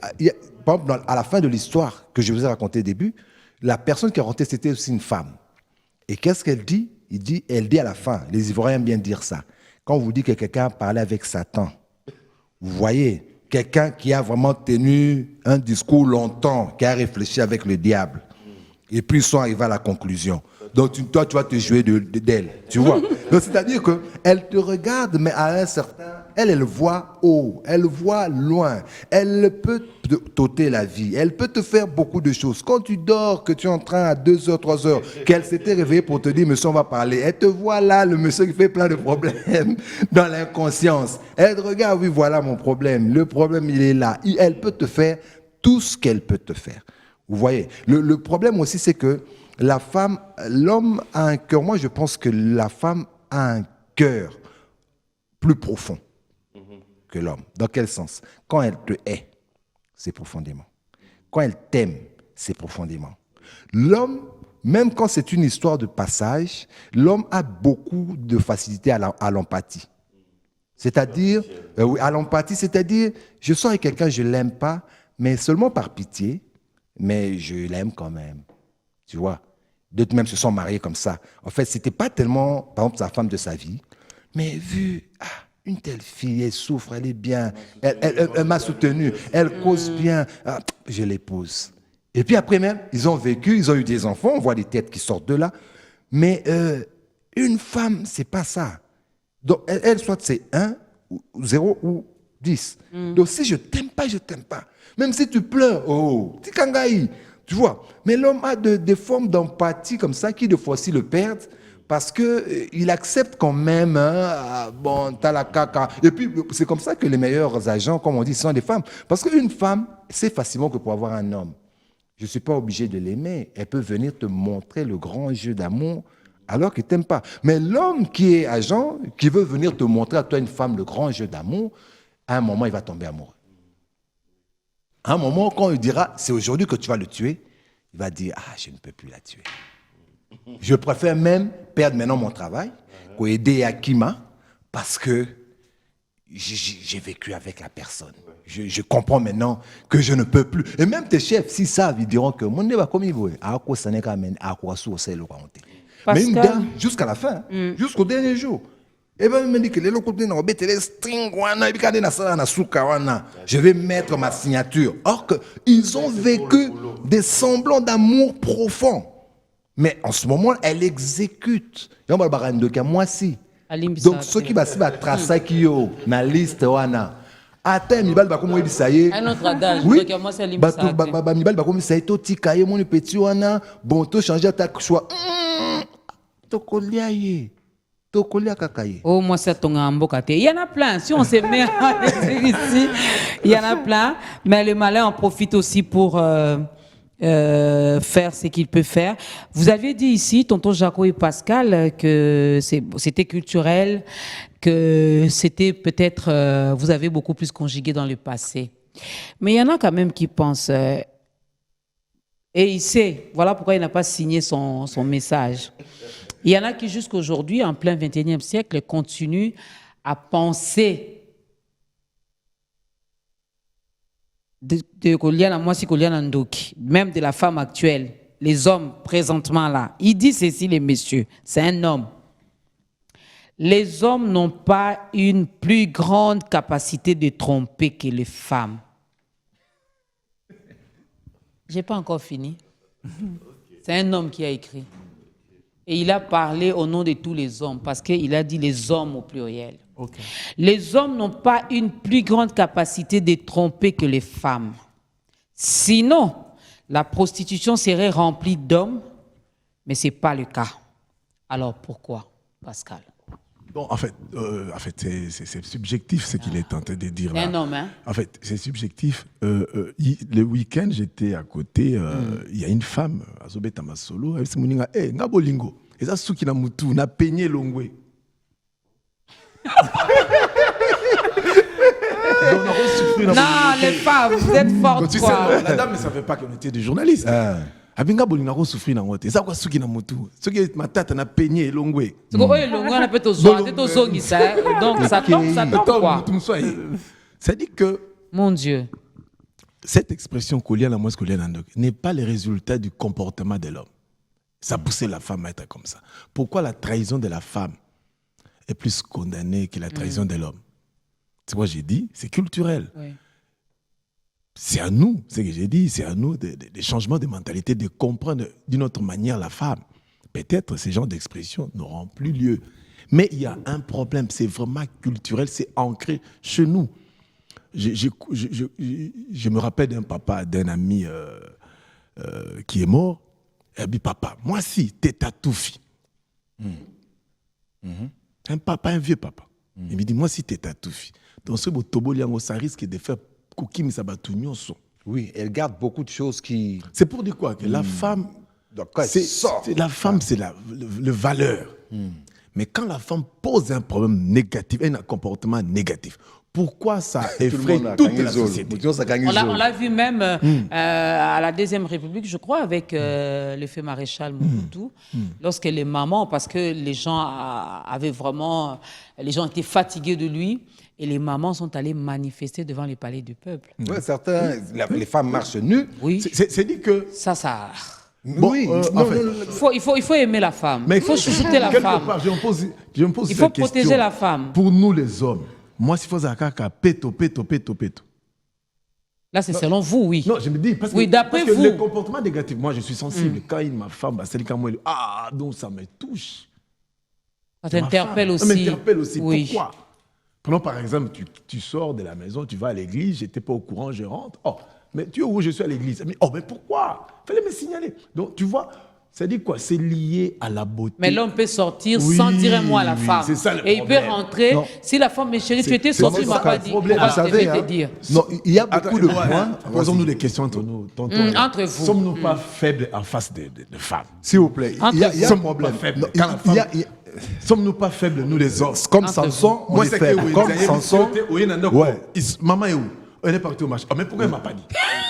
Speaker 3: par exemple, à la fin de l'histoire que je vous ai racontée au début, la personne qui a raconté, c'était aussi une femme. Et qu'est-ce qu'elle dit? Elle dit à la fin, les Ivoiriens aiment bien dire ça. Quand on vous dit que quelqu'un a parlé avec Satan, vous voyez, quelqu'un qui a vraiment tenu un discours longtemps, qui a réfléchi avec le diable, et puis ils sont arrivés à la conclusion. Donc toi, tu vas te jouer d'elle, tu vois. Donc c'est-à-dire qu'elle te regarde, mais à un certain... Elle voit haut, elle voit loin, elle peut t'ôter la vie, elle peut te faire beaucoup de choses. Quand tu dors, que tu es en train à 2h, 3h, qu'elle s'était réveillée pour te dire, monsieur, on va parler, elle te voit là, le monsieur qui fait plein de problèmes dans l'inconscience. Elle te regarde, oui, voilà mon problème, le problème, il est là. Elle peut te faire tout ce qu'elle peut te faire. Vous voyez, le problème aussi, c'est que la femme, l'homme a un cœur. Moi, je pense que la femme a un cœur plus profond que l'homme. Dans quel sens? Quand elle te hait, c'est profondément. Quand elle t'aime, c'est profondément. L'homme, même quand c'est une histoire de passage, l'homme a beaucoup de facilité à l'empathie. C'est-à-dire, à l'empathie, c'est-à-dire, je sors avec quelqu'un, je ne l'aime pas, mais seulement par pitié, mais je l'aime quand même. Tu vois? D'autres même se sont mariés comme ça. En fait, ce n'était pas tellement, par exemple, sa femme de sa vie, mais vu... une telle fille, elle souffre, elle est bien, elle m'a soutenu, elle cause bien, je l'épouse. Et puis après même, ils ont vécu, ils ont eu des enfants, on voit des têtes qui sortent de là. Mais une femme, c'est pas ça. Donc elle soit c'est 1, 0 ou 10. Donc si je t'aime pas, je t'aime pas. Même si tu pleures, oh, tu kangaï, tu vois. Mais l'homme a des formes d'empathie comme ça qui de fois aussi le perdent. Parce qu'il accepte quand même, bon, t'as la caca. Et puis, c'est comme ça que les meilleurs agents, comme on dit, sont des femmes. Parce qu'une femme, c'est facilement que pour avoir un homme. Je ne suis pas obligé de l'aimer. Elle peut venir te montrer le grand jeu d'amour alors qu'il ne t'aime pas. Mais l'homme qui est agent, qui veut venir te montrer à toi, une femme, le grand jeu d'amour, à un moment, il va tomber amoureux. À un moment, quand il dira, c'est aujourd'hui que tu vas le tuer, il va dire, je ne peux plus la tuer. Je préfère même perdre maintenant mon travail qu'aider Akima parce que j'ai vécu avec la personne. Je comprends maintenant que je ne peux plus. Et même tes chefs, s'ils savent, ils diront que mon nez va comme il veut. Mais une dame, jusqu'à la fin, jusqu'au dernier jour, et ben, me dit que je vais mettre ma signature. Or qu'ils ont vécu des semblants d'amour profond. Mais en ce moment, elle exécute. Donc, ce qui va se tracer na liste wana. Attends, mibal ba komo ebisaye.
Speaker 1: Un autre adage,
Speaker 3: oui.
Speaker 1: moi c'est limisa.
Speaker 3: Ba mibal ba komo ebisaye to tikaye mon petit wana, bon to changer ta choix. To kolia ye. To kolia kakaye.
Speaker 1: Oh, moi c'est ton amboka. Il y en a plein. Si on se met à ici, il y en a plein. Mais le malin en profite aussi pour faire ce qu'il peut faire. Vous aviez dit ici, tonton Jaco et Pascal, que c'était culturel, que c'était peut-être, vous avez beaucoup plus conjugué dans le passé. Mais il y en a quand même qui pensent, et il sait, voilà pourquoi il n'a pas signé son message. Il y en a qui jusqu'aujourd'hui, en plein 21e siècle, continuent à penser de Koliana Mwasi Koliana Ndoki, même de la femme actuelle, les hommes présentement là. Il dit ceci, les messieurs, c'est un homme. Les hommes n'ont pas une plus grande capacité de tromper que les femmes. Je n'ai pas encore fini. C'est un homme qui a écrit. Et il a parlé au nom de tous les hommes, parce qu'il a dit les hommes au pluriel.
Speaker 2: Okay.
Speaker 1: Les hommes n'ont pas une plus grande capacité de tromper que les femmes. Sinon, la prostitution serait remplie d'hommes, mais ce n'est pas le cas. Alors pourquoi, Pascal?
Speaker 5: Bon, en fait c'est subjectif ce qu'il est tenté de dire là.
Speaker 1: C'est un homme, hein?
Speaker 5: En fait, c'est subjectif. Le week-end, j'étais à côté, il y a une femme, Azobe Tamasolo, elle s'est dit, hey, Ngabolingo, et ça, ce qui n'a moutou, n'a peigné l'ongwe.
Speaker 1: Non, les femmes, vous êtes fortes,
Speaker 5: tu
Speaker 1: quoi.
Speaker 5: sais, la dame ne savait pas qu'on était des journalistes. Abinga bolinga ko souffrir na ngote. Ça quoi ce qui na motu. Ce qui ma tante na peigné l'ongwe.
Speaker 1: C'est quoi l'ongwe on appelle au zongi ça. Donc ça tombe quoi.
Speaker 5: C'est-à-dire que
Speaker 1: mon Dieu.
Speaker 5: Cette expression Koliana Mwasi Koliana Ndoki n'est pas le résultat du comportement de l'homme. Ça poussait la femme à être comme ça. Pourquoi la trahison de la femme est plus condamnée que la trahison de l'homme? C'est moi j'ai dit, c'est culturel.
Speaker 1: Oui.
Speaker 5: C'est à nous, c'est ce que j'ai dit, c'est à nous des changements de mentalité, de comprendre d'une autre manière la femme. Peut-être ces genres d'expressions n'auront plus lieu. Mais il y a un problème, c'est vraiment culturel, c'est ancré chez nous. Je me rappelle d'un papa, d'un ami qui est mort. Il dit, papa, moi si, t'es tatoufi. Un papa, un vieux papa. Il me dit, moi si t'es tatoufi. Donc ce botoboliango, ça risque de faire
Speaker 3: oui, elle garde beaucoup de choses qui...
Speaker 5: C'est pour dire quoi? Que la femme, la femme, c'est le valeur. Mais quand la femme pose un problème négatif, un comportement négatif, pourquoi ça effraie toute la société?
Speaker 1: On l'a vu même à la Deuxième République, je crois, avec le fait maréchal Mobutu, lorsque les mamans, parce que les gens avaient vraiment... Les gens étaient fatigués de lui, et les mamans sont allées manifester devant les palais du peuple.
Speaker 3: Oui, certains, les femmes marchent nues.
Speaker 1: Oui.
Speaker 5: C'est dit que...
Speaker 1: Ça...
Speaker 3: Bon, oui,
Speaker 1: il faut aimer la femme. Mais il faut chouchouter la femme. Il faut protéger la femme.
Speaker 5: Pour nous les hommes, moi, s'il faut zakaka, péto.
Speaker 1: Là, c'est selon vous, oui.
Speaker 5: Non, je me dis, parce que,
Speaker 1: oui, d'après vous.
Speaker 5: Les comportements négatifs, moi, je suis sensible. Quand ma femme, donc ça me touche.
Speaker 1: Ça t'interpelle aussi.
Speaker 5: Ça m'interpelle aussi.
Speaker 1: Oui.
Speaker 5: Pourquoi? Prenons par exemple, tu sors de la maison, tu vas à l'église, je n'étais pas au courant, je rentre. Oh, mais tu es où? Je suis à l'église. Oh, mais pourquoi? Il fallait me signaler. Donc, tu vois, ça dit quoi? C'est lié à la beauté.
Speaker 1: Mais l'homme peut sortir sans dire un mot à la femme.
Speaker 5: C'est ça le
Speaker 1: et
Speaker 5: problème.
Speaker 1: Il peut rentrer. Non. Si la femme, mais chérie, tu étais sorti, il ne m'a pas dit.
Speaker 3: Vous savez,
Speaker 1: te dire.
Speaker 3: Non, il y a beaucoup de points.
Speaker 5: Posons-nous des questions entre nous.
Speaker 1: Entre vous.
Speaker 5: Sommes-nous pas faibles en face de femmes?
Speaker 3: S'il vous plaît.
Speaker 5: Il y a un problème. Sommes-nous pas faibles, nous les hommes?
Speaker 3: Comme Samson, on est faible. Comme Samson,
Speaker 5: ouais. Maman est où? Elle est partie au match. Mais pourquoi elle ne m'a pas dit?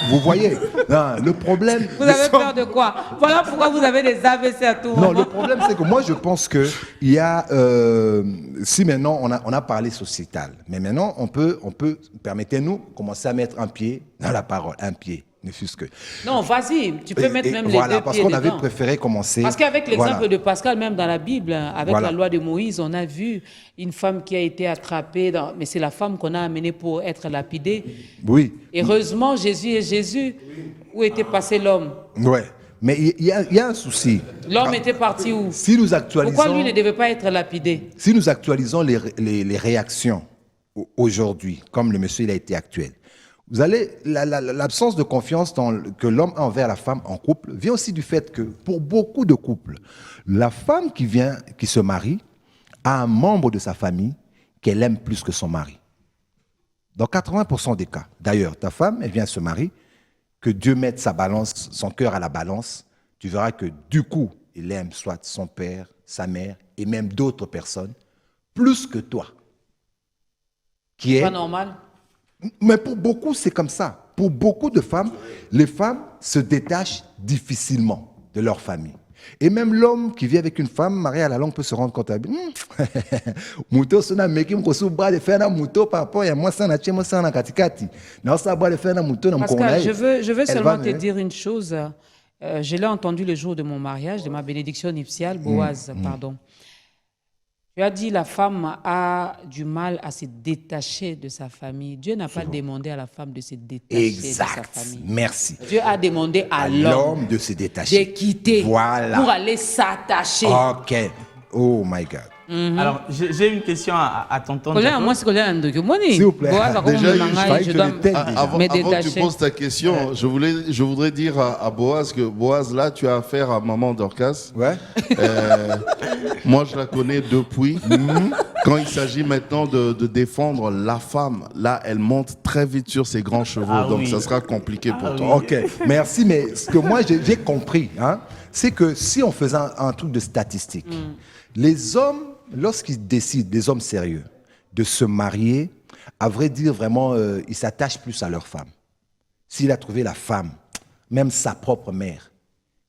Speaker 3: Vous voyez, non, le problème...
Speaker 1: Vous avez peur de quoi? Voilà pourquoi vous avez des AVC à tout moment.
Speaker 3: Non, le problème, c'est que moi, je pense qu'il y a... si maintenant, on a parlé sociétal, mais maintenant, on peut permettez-nous, commencer à mettre un pied dans la parole, un pied. Ne fût-ce que...
Speaker 1: Non, vas-y, tu peux mettre même
Speaker 3: voilà,
Speaker 1: les deux
Speaker 3: parce
Speaker 1: pieds
Speaker 3: qu'on
Speaker 1: dedans.
Speaker 3: avait préféré commencer...
Speaker 1: Parce qu'avec l'exemple
Speaker 3: voilà.
Speaker 1: de Pascal, même dans la Bible, avec la loi de Moïse, on a vu une femme qui a été attrapée, mais c'est la femme qu'on a amenée pour être lapidée.
Speaker 3: Oui.
Speaker 1: Heureusement, Jésus est Jésus. Où était passé l'homme?
Speaker 3: Oui, mais il y a un souci.
Speaker 1: L'homme était parti où?
Speaker 3: Si nous actualisons...
Speaker 1: Pourquoi lui ne devait pas être lapidé?
Speaker 3: Si nous actualisons les réactions aujourd'hui, comme le monsieur il a été actuel, vous allez, l'absence de confiance que l'homme a envers la femme en couple vient aussi du fait que pour beaucoup de couples, la femme qui se marie a un membre de sa famille qu'elle aime plus que son mari. Dans 80% des cas. D'ailleurs, ta femme, elle vient se marier, que Dieu mette son cœur à la balance, tu verras que du coup, il aime soit son père, sa mère et même d'autres personnes plus que toi. qui est...
Speaker 1: Pas normal.
Speaker 3: Mais pour beaucoup, c'est comme ça. Pour beaucoup de femmes, les femmes se détachent difficilement de leur famille. Et même l'homme qui vit avec une femme mariée à la longue peut se rendre compte. Mouto sona meki mkosu bras de faire na mouto par rapport à moi ça na tchemo ça na katikati. Na ça bras de faire na mouto na mkonga.
Speaker 1: Pascal, je veux seulement te dire une chose. Je l'ai entendu le jour de mon mariage, de ma bénédiction nuptiale, Boaz, pardon. Tu as dit la femme a du mal à se détacher de sa famille. Dieu n'a pas demandé à la femme de se détacher de sa famille.
Speaker 3: Merci.
Speaker 1: Dieu a demandé à l'homme
Speaker 3: de se détacher.
Speaker 1: De quitter pour aller s'attacher.
Speaker 3: Ok. Oh my God.
Speaker 2: Alors, j'ai une question à tonton.
Speaker 3: S'il vous plaît.
Speaker 4: Avant que tu poses ta question, je voudrais dire à Boaz que Boaz, là, tu as affaire à maman Dorcas.
Speaker 3: Ouais.
Speaker 4: Moi, je la connais depuis. Quand il s'agit maintenant de défendre la femme, là, elle monte très vite sur ses grands chevaux. Donc, ça sera compliqué pour toi.
Speaker 3: Ok. Merci. Mais ce que moi, j'ai compris, hein, c'est que si on faisait un truc de statistique, les hommes, lorsqu'ils décident, des hommes sérieux, de se marier, à vrai dire, vraiment, ils s'attachent plus à leur femme. S'il a trouvé la femme, même sa propre mère,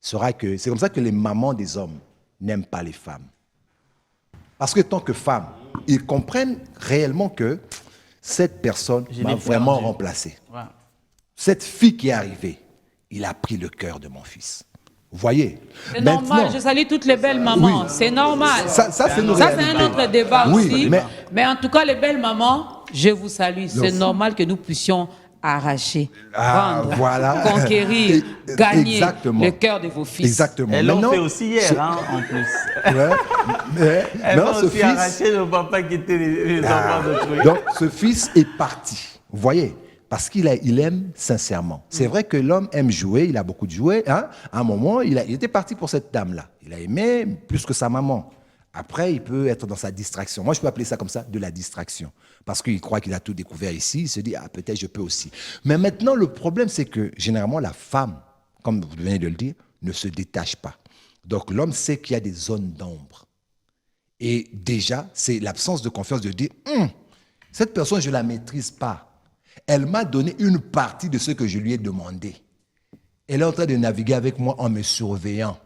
Speaker 3: saura que c'est comme ça que les mamans des hommes n'aiment pas les femmes. Parce que tant que femmes, ils comprennent réellement que cette personne m'a vraiment remplacé. Ouais. Cette fille qui est arrivée, il a pris le cœur de mon fils. Vous voyez?
Speaker 1: C'est normal, je salue toutes les belles mamans. Oui. C'est normal.
Speaker 3: Ça c'est un
Speaker 1: autre débat aussi. Mais en tout cas, les belles mamans, je vous salue. C'est normal que nous puissions arracher, vendre, conquérir, gagner le cœur de vos fils.
Speaker 3: Exactement.
Speaker 2: Elles l'ont fait aussi hier, hein, en plus. Elles l'ont aussi arraché le papa qui était les enfants d'autrui.
Speaker 3: Donc, ce fils est parti. Vous voyez? Parce qu'il aime sincèrement. C'est vrai que l'homme aime jouer, il a beaucoup de jouets. Hein? À un moment, il était parti pour cette dame-là. Il a aimé plus que sa maman. Après, il peut être dans sa distraction. Moi, je peux appeler ça comme ça, de la distraction. Parce qu'il croit qu'il a tout découvert ici. Il se dit, ah, peut-être je peux aussi. Mais maintenant, le problème, c'est que généralement, la femme, comme vous venez de le dire, ne se détache pas. Donc, l'homme sait qu'il y a des zones d'ombre. Et déjà, c'est l'absence de confiance de dire, cette personne, je ne la maîtrise pas. Elle m'a donné une partie de ce que je lui ai demandé. Elle est en train de naviguer avec moi en me surveillant.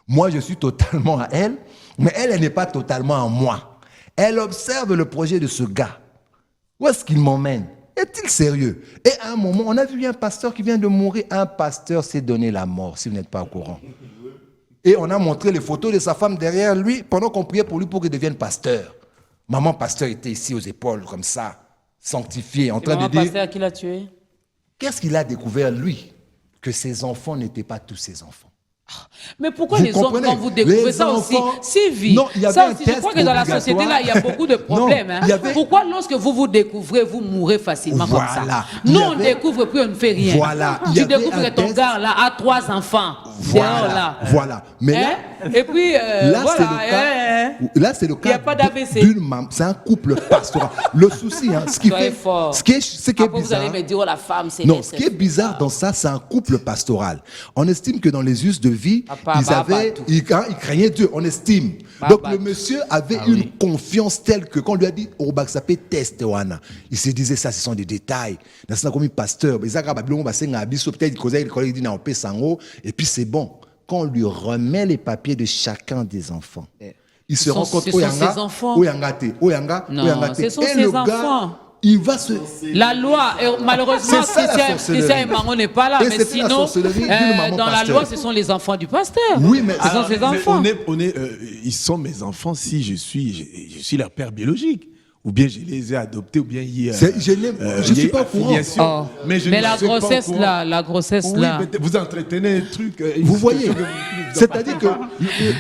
Speaker 3: Moi, je suis totalement à elle, mais elle n'est pas totalement à moi. Elle observe le projet de ce gars. Où est-ce qu'il m'emmène? Est-il sérieux? Et à un moment, on a vu un pasteur qui vient de mourir. Un pasteur s'est donné la mort, si vous n'êtes pas au courant. Et on a montré les photos de sa femme derrière lui pendant qu'on priait pour lui pour qu'il devienne pasteur. Maman pasteur était ici aux épaules, comme ça. Sanctifié, en train de dire...
Speaker 1: pasteur qui l'a tué?
Speaker 3: Qu'est-ce qu'il a découvert, lui? Que ses enfants n'étaient pas tous ses enfants.
Speaker 1: Mais pourquoi les hommes, quand vous découvrez ça aussi, Sylvie, ça aussi, je crois que dans la société-là, il y a beaucoup de problèmes. Pourquoi, lorsque vous découvrez, vous mourrez facilement comme ça? Nous, on découvre, puis on ne fait rien. Tu découvres que ton gars, là, a 3 enfants.
Speaker 3: Voilà. Mais là,
Speaker 1: et puis,
Speaker 3: là, c'est le cas d'une maman. C'est un couple pastoral. Le souci, ce qui fait... Ce qui est bizarre...
Speaker 1: Vous allez me dire, la femme, c'est...
Speaker 3: Non, ce qui est bizarre dans ça, c'est un couple pastoral. On estime que dans les us de vie, ils craignaient Dieu, on estime. Donc le monsieur avait une confiance telle que quand on lui a dit il se disait ça, ce sont des détails. Comme pasteur, et puis c'est bon. Quand on lui remet les papiers de chacun des enfants, il se rend compte
Speaker 1: ce sont ses enfants. Non, ce sont ses enfants.
Speaker 3: Il va se...
Speaker 1: La loi, malheureusement, Christian Emango n'est pas là, mais sinon, dans la loi, ce sont les enfants du pasteur.
Speaker 3: Oui, mais
Speaker 1: ce sont ses enfants.
Speaker 5: Ils sont mes enfants si je suis leur père biologique. Ou bien je les ai adoptés, ou bien il y a...
Speaker 3: je ne suis pas au courant.
Speaker 1: Mais la grossesse là...
Speaker 5: Oui, vous entretenez un truc...
Speaker 3: vous voyez, c'est-à-dire que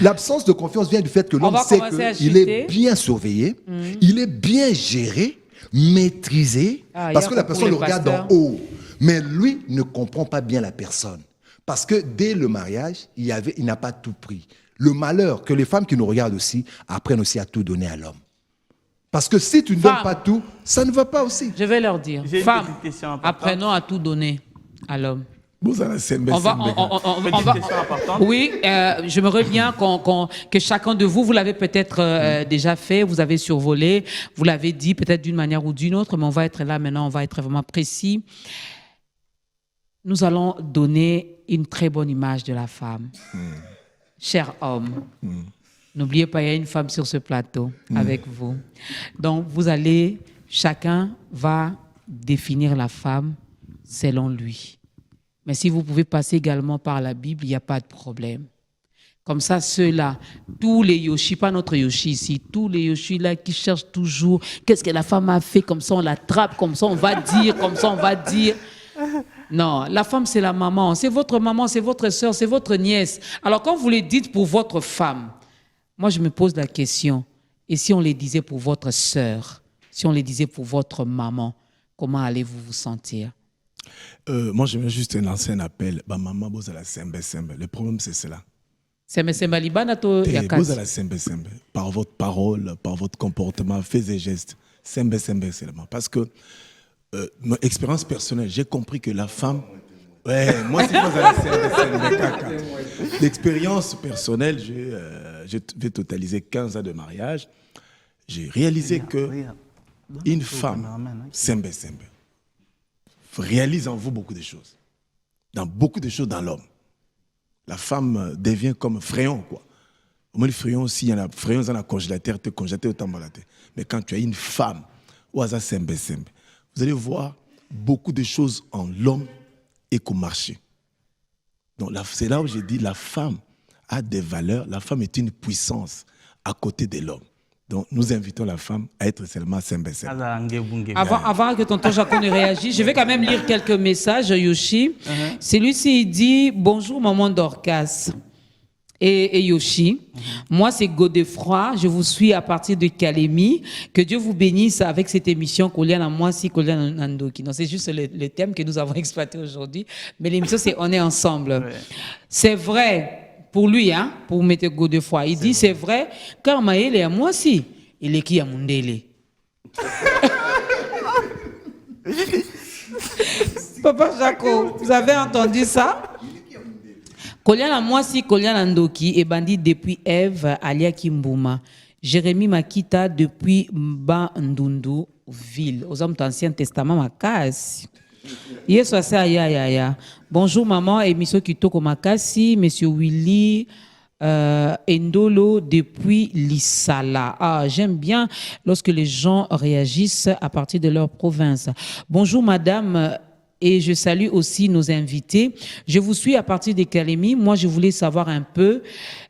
Speaker 3: l'absence de confiance vient du fait que l'homme sait qu'il est bien surveillé, il est bien géré, maîtrisé, parce que la personne le regarde d'en haut. Mais lui ne comprend pas bien la personne. Parce que dès le mariage, il n'a pas tout pris. Le malheur que les femmes qui nous regardent aussi apprennent aussi à tout donner à l'homme. Parce que si tu ne donnes pas tout, ça ne va pas aussi.
Speaker 1: Je vais leur dire, femmes, apprenons à tout donner à l'homme. On va, oui, je me reviens que chacun de vous, vous l'avez peut-être déjà fait, vous avez survolé, vous l'avez dit peut-être d'une manière ou d'une autre, mais on va être là maintenant, on va être vraiment précis. Nous allons donner une très bonne image de la femme. Cher homme, n'oubliez pas, il y a une femme sur ce plateau avec vous. Donc, chacun va définir la femme selon lui. Mais si vous pouvez passer également par la Bible, il n'y a pas de problème. Comme ça, ceux-là, tous les Yoshi, pas notre Yoshi ici, tous les Yoshi là qui cherchent toujours qu'est-ce que la femme a fait, comme ça on l'attrape, comme ça on va dire, comme ça on va dire. Non, la femme c'est la maman, c'est votre maman, c'est votre soeur, c'est votre nièce. Alors quand vous le dites pour votre femme, moi je me pose la question, et si on les disait pour votre soeur, si on les disait pour votre maman, comment allez-vous vous sentir?
Speaker 5: Moi, j'aimerais juste lancer un appel. Maman, vous allez sembe. Le problème, c'est cela. Vous allez sembe. Par votre parole, par votre comportement, faits et gestes. Sembe seulement. Parce que, mon expérience personnelle, j'ai compris que la femme. Ouais, moi, c'est vous allez sembe. L'expérience personnelle, je vais totaliser 15 ans de mariage. J'ai réalisé que une femme, sembe. Réalise en vous beaucoup de choses. Beaucoup de choses dans l'homme. La femme devient comme Fréon, quoi. Au moins, le Fréon aussi, il y en a Fréon dans la congélateur, te congélater autant balader. Mais quand tu as une femme, vous allez voir beaucoup de choses en l'homme et qu'au marché. Donc, c'est là où j'ai dit la femme a des valeurs, la femme est une puissance à côté de l'homme. Donc, nous invitons la femme à être seulement sembe.
Speaker 1: Avant que tonton Jaco ne réagisse, je vais quand même lire quelques messages, Yoshi. Celui-ci, il dit « Bonjour, maman Dorcas et Yoshi. Moi, c'est Godefroy. Je vous suis à partir de Kalemi. Que Dieu vous bénisse avec cette émission Koliana Mwasi, Koliana Nandoki. » Non, c'est juste le thème que nous avons exploité aujourd'hui. Mais l'émission, c'est « On est ensemble ouais. ». C'est vrai. Pour lui, hein, pour mettre Godefroy, il dit c'est vrai, car Maël est à moi aussi, il est qui à Mundele. Papa Jaco, vous avez entendu ça? Koliana Mwasi, Koliana Ndoki est bandit depuis Ève, alia Kimbouma. Jérémie Makita depuis Mbandundu ville. Aux hommes d'Ancien Testament, Makasi. Yes, ya. Bonjour maman et Misso Kitoko Makasi, monsieur Willy Endolo depuis Lissala. Ah, j'aime bien lorsque les gens réagissent à partir de leur province. Bonjour madame et je salue aussi nos invités. Je vous suis à partir de Kalemi. Moi, je voulais savoir un peu,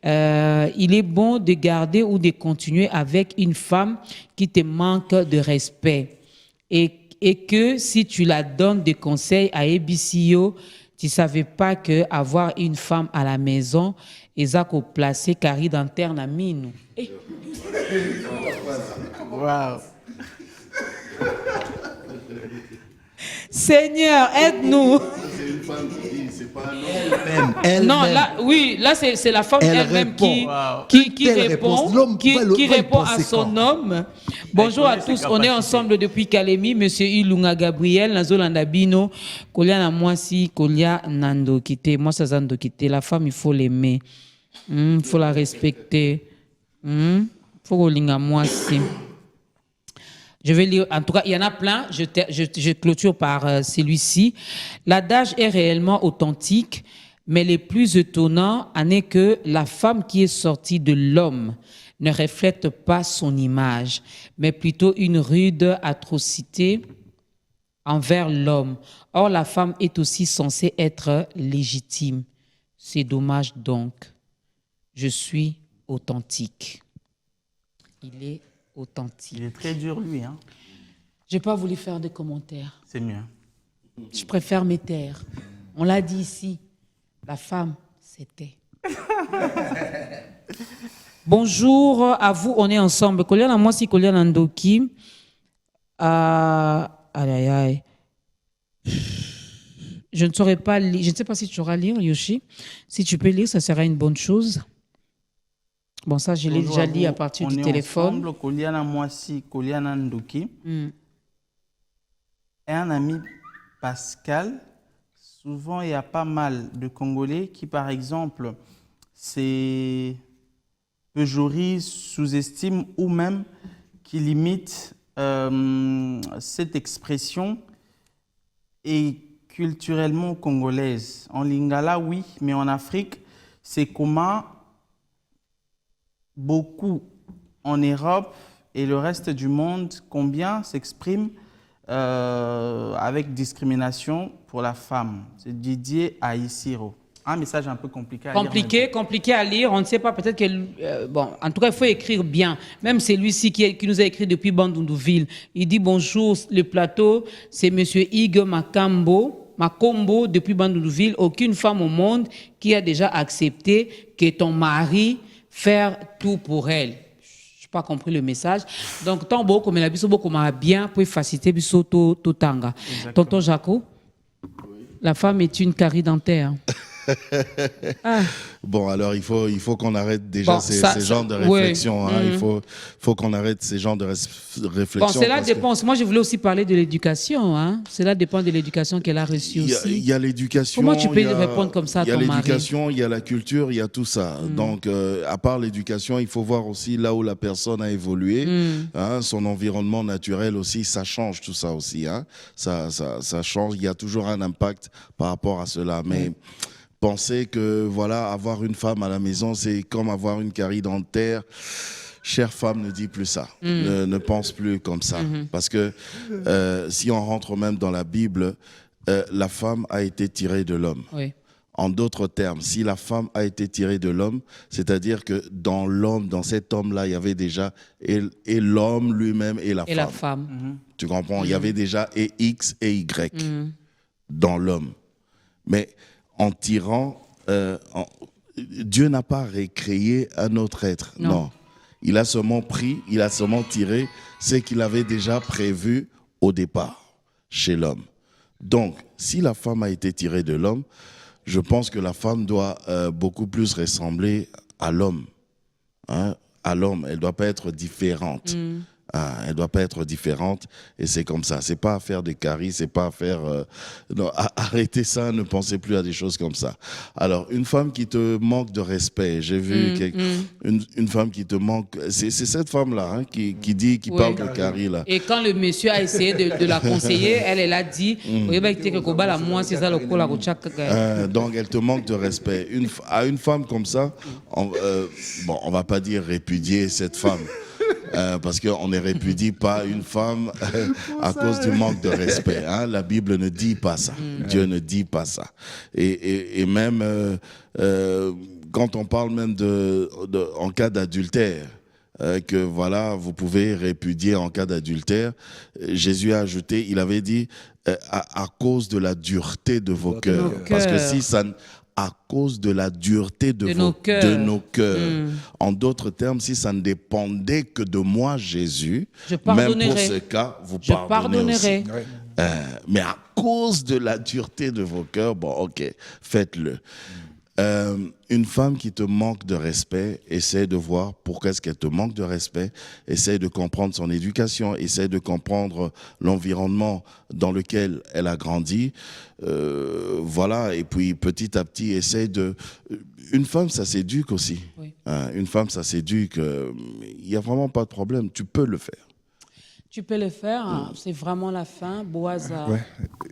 Speaker 1: il est bon de garder ou de continuer avec une femme qui te manque de respect et que si tu la donnes des conseils à EBCO, tu ne savais pas qu'avoir une femme à la maison, Ezako placé Carrie d'interne à Minou.
Speaker 2: Wow.
Speaker 1: Seigneur, aide-nous.
Speaker 4: C'est une femme qui dit, c'est pas un homme.
Speaker 3: Elle-même.
Speaker 1: Non, là, oui, là c'est la femme elle-même qui répond à son homme. Bonjour à tous, on est ensemble depuis Kalemi, monsieur Ilunga Gabriel, Nazolanda Bino, Kolia na Mwasi, Kolia Nando Kite. Moi, ça Nando Kite. La femme, il faut l'aimer, il faut la respecter, il faut Kolinga Mwasi. Je vais lire, en tout cas, il y en a plein, je clôture par celui-ci. L'adage est réellement authentique, mais le plus étonnant en est que la femme qui est sortie de l'homme ne reflète pas son image, mais plutôt une rude atrocité envers l'homme. Or, la femme est aussi censée être légitime. C'est dommage donc. Je suis authentique. Il est authentique.
Speaker 2: Il est très dur, lui. Hein?
Speaker 1: Je n'ai pas voulu faire de commentaires.
Speaker 2: C'est mieux.
Speaker 1: Je préfère me taire. On l'a dit ici. La femme, c'était. Bonjour à vous, on est ensemble. Koliana Mwasi, Koliana Ndoki. Aïe. Je ne saurais pas lire. Je ne sais pas si tu sauras lire, Yoshi. Si tu peux lire, ça sera une bonne chose. Bon, ça, je l'ai déjà lu à partir du téléphone.
Speaker 2: Ensemble, Koliana Mwasi, Koliana Ndoki. Et un ami, Pascal, souvent, il y a pas mal de Congolais qui, par exemple, péjorisent, sous-estiment ou même qui limitent cette expression est culturellement congolaise. En Lingala, oui, mais en Afrique, c'est commun. Beaucoup en Europe et le reste du monde, combien s'exprime avec discrimination pour la femme. C'est Didier Aïssiro. Un message un peu compliqué à lire.
Speaker 1: Compliqué à lire. On ne sait pas, peut-être que... bon, en tout cas, il faut écrire bien. Même celui-ci qui nous a écrit depuis Bandundouville. Il dit bonjour, le plateau, c'est M. Hugues Makombo, depuis Bandundouville. Aucune femme au monde qui a déjà accepté que ton mari faire tout pour elle. Je n'ai pas compris le message. Donc, tant beaucoup, mais la biso beaucoup bien pour faciliter biso to tanga. Tonton Jaco, la femme est une carie dentaire.
Speaker 4: Bon, alors il faut qu'on arrête déjà ces genres de réflexions. Hein. Il faut qu'on arrête ces genres de réflexions.
Speaker 1: Bon, cela dépend. Moi, je voulais aussi parler de l'éducation. Hein. Cela dépend de l'éducation qu'elle a reçue aussi.
Speaker 4: Il y a l'éducation.
Speaker 1: Comment tu peux répondre comme ça à ton mari?
Speaker 4: Il y a l'éducation, il y a la culture, il y a tout ça. Donc, à part l'éducation, il faut voir aussi là où la personne a évolué. Hein, son environnement naturel aussi, ça change tout ça aussi. Hein. Ça change. Il y a toujours un impact par rapport à cela. Mais penser que voilà, avoir une femme à la maison, c'est comme avoir une carie dentaire. Chère femme, ne dis plus ça. Ne pense plus comme ça. Parce que si on rentre même dans la Bible, la femme a été tirée de l'homme. Oui. En d'autres termes, si la femme a été tirée de l'homme, c'est-à-dire que dans l'homme, dans cet homme-là, il y avait déjà et l'homme lui-même et la femme.
Speaker 1: La femme.
Speaker 4: Tu comprends? Il y avait déjà et X et Y dans l'homme. Mais en tirant, Dieu n'a pas recréé un autre être. Non. Il a seulement pris, il a seulement tiré ce qu'il avait déjà prévu au départ chez l'homme. Donc, si la femme a été tirée de l'homme, je pense que la femme doit beaucoup plus ressembler à l'homme. Hein, à l'homme, elle ne doit pas être différente. Elle ne doit pas être différente et c'est comme ça. C'est pas à faire des caries, c'est pas à faire... non, arrêtez ça, ne pensez plus à des choses comme ça. Alors, une femme qui te manque de respect, j'ai vu une femme qui te manque... C'est cette femme-là hein, qui parle de caries. Là.
Speaker 1: Et quand le monsieur a essayé de la conseiller, elle a dit...
Speaker 4: donc, elle te manque de respect. À une femme comme ça, on va pas dire répudier cette femme. Parce qu'on ne répudie pas une femme à cause du manque de respect. Hein? La Bible ne dit pas ça. Dieu ne dit pas ça. Et même quand on parle même en cas d'adultère, que voilà, vous pouvez répudier en cas d'adultère, Jésus a ajouté, il avait dit à cause de la dureté de vos cœurs. Parce que si ça à cause de la dureté de nos cœurs. En d'autres termes, si ça ne dépendait que de moi, Jésus, même pour ce cas, vous pardonnez aussi. Mais à cause de la dureté de vos cœurs, bon, ok, faites-le. Une femme qui te manque de respect, essaie de voir pourquoi est-ce qu'elle te manque de respect, essaie de comprendre son éducation, essaie de comprendre l'environnement dans lequel elle a grandi, voilà, et puis petit à petit, essaie de... Une femme, ça s'éduque aussi. Oui. Une femme, ça s'éduque. Il n'y a vraiment pas de problème, tu peux le faire.
Speaker 1: Tu peux le faire, c'est vraiment la fin. Boaz,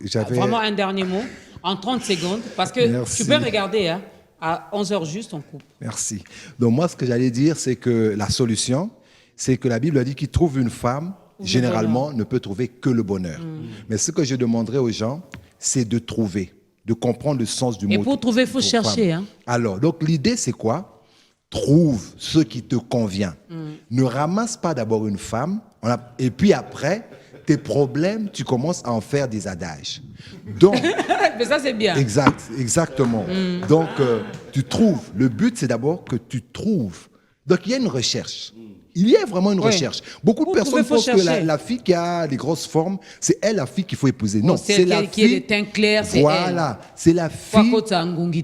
Speaker 3: j'avais
Speaker 1: vraiment un dernier mot, en 30 secondes, parce que tu peux regarder, hein, à 11h juste, on coupe.
Speaker 3: Merci. Donc moi, ce que j'allais dire, c'est que la solution, c'est que la Bible a dit qu'il trouve une femme, généralement, ne peut trouver que le bonheur. Mais ce que je demanderais aux gens, c'est de trouver, de comprendre le sens du mot.
Speaker 1: Et pour trouver, il faut chercher. Hein.
Speaker 3: Alors, donc l'idée, c'est quoi? Trouve ce qui te convient. Ne ramasse pas d'abord une femme, et puis après, tes problèmes, tu commences à en faire des adages. Donc,
Speaker 1: mais ça, c'est bien.
Speaker 3: Exactement. Donc, tu trouves. Le but, c'est d'abord que tu trouves. Donc, il y a une recherche. Il y a vraiment une recherche. Beaucoup de personnes pensent que la fille qui a les grosses formes, c'est elle la fille qu'il faut épouser. Non, c'est la fille
Speaker 1: qui a les teints clairs, c'est elle.
Speaker 3: Voilà, c'est la fille.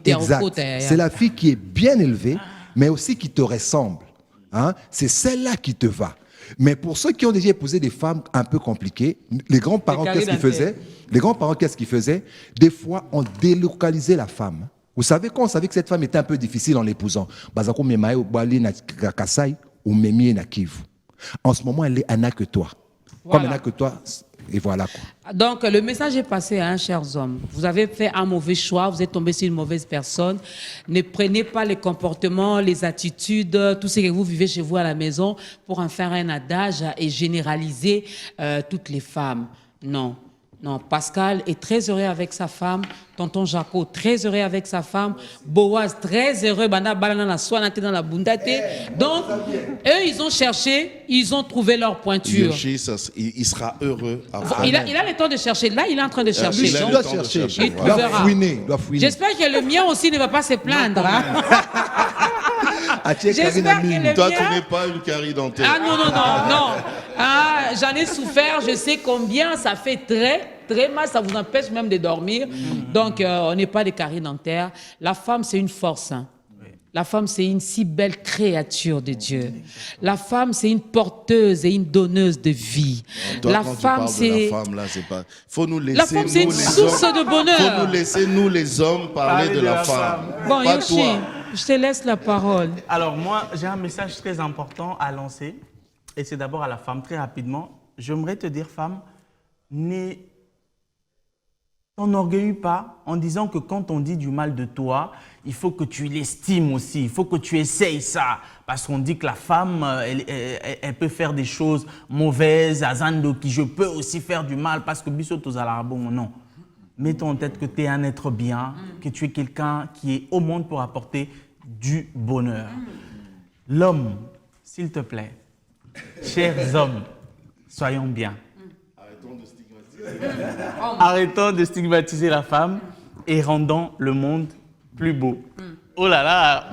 Speaker 3: Exact. C'est la fille qui est bien élevée, mais aussi qui te ressemble. Hein? C'est celle-là qui te va. Mais pour ceux qui ont déjà épousé des femmes un peu compliquées, les grands-parents, qu'est-ce qu'ils faisaient? Les grands-parents, qu'est-ce qu'ils faisaient? Des fois, on délocalisait la femme. Vous savez, quand on savait que cette femme était un peu difficile en l'épousant, en ce moment, elle n'a que toi. Voilà. Comme elle n'a que toi, et voilà quoi.
Speaker 1: Donc, le message est passé, hein, chers hommes. Vous avez fait un mauvais choix, vous êtes tombé sur une mauvaise personne. Ne prenez pas les comportements, les attitudes, tout ce que vous vivez chez vous à la maison pour en faire un adage et généraliser toutes les femmes. Non. Non, Pascal est très heureux avec sa femme. Tonton Jaco, très heureux avec sa femme. Boaz, très heureux. Dans la bundate. Donc, eux, ils ont cherché, ils ont trouvé leur pointure.
Speaker 4: Il sera heureux.
Speaker 1: Il a le temps de chercher. Là, il est en train de chercher.
Speaker 3: Il doit chercher.
Speaker 1: Il trouvera.
Speaker 3: Il doit fouiner.
Speaker 1: J'espère que le mien aussi ne va pas se plaindre. J'espère que le mien...
Speaker 4: Toi, tu n'es pas une carie dentaire.
Speaker 1: Ah non. Ah, j'en ai souffert, je sais combien, ça fait très mal, ça vous empêche même de dormir. Donc, on n'est pas des caries dentaires. La femme, c'est une force. Hein. La femme, c'est une si belle créature de Dieu. La femme, c'est une porteuse et une donneuse de vie.
Speaker 4: Toi,
Speaker 1: la femme, c'est...
Speaker 4: La femme, là, c'est pas... Faut nous laisser,
Speaker 1: la femme, c'est une source de bonheur.
Speaker 4: Faut nous laisser, nous, les hommes, parler de la femme.
Speaker 1: Bon,
Speaker 4: pas
Speaker 1: Yoshi,
Speaker 4: toi.
Speaker 1: je te laisse la parole.
Speaker 2: Alors, moi, j'ai un message très important à lancer. Et c'est d'abord à la femme, très rapidement. J'aimerais te dire, femme, ne t'enorgueillis pas en disant que quand on dit du mal de toi, il faut que tu l'estimes aussi, il faut que tu essayes ça. Parce qu'on dit que la femme, elle peut faire des choses mauvaises, azando, qui je peux aussi faire du mal parce que biso tozala bon, non. Mets-toi en tête que tu es un être bien, que tu es quelqu'un qui est au monde pour apporter du bonheur. L'homme, s'il te plaît, chers hommes, soyons bien. Arrêtons de stigmatiser la femme et rendons le monde plus beau. Oh là là,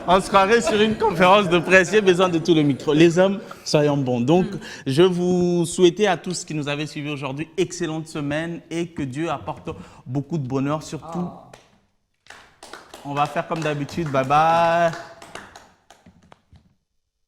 Speaker 2: on se croirait sur une conférence de presse, j'ai besoin de tout le micro. Les hommes, soyons bons. Donc, je vous souhaite à tous qui nous avez suivis aujourd'hui, excellente semaine et que Dieu apporte beaucoup de bonheur. Surtout, on va faire comme d'habitude. Bye bye.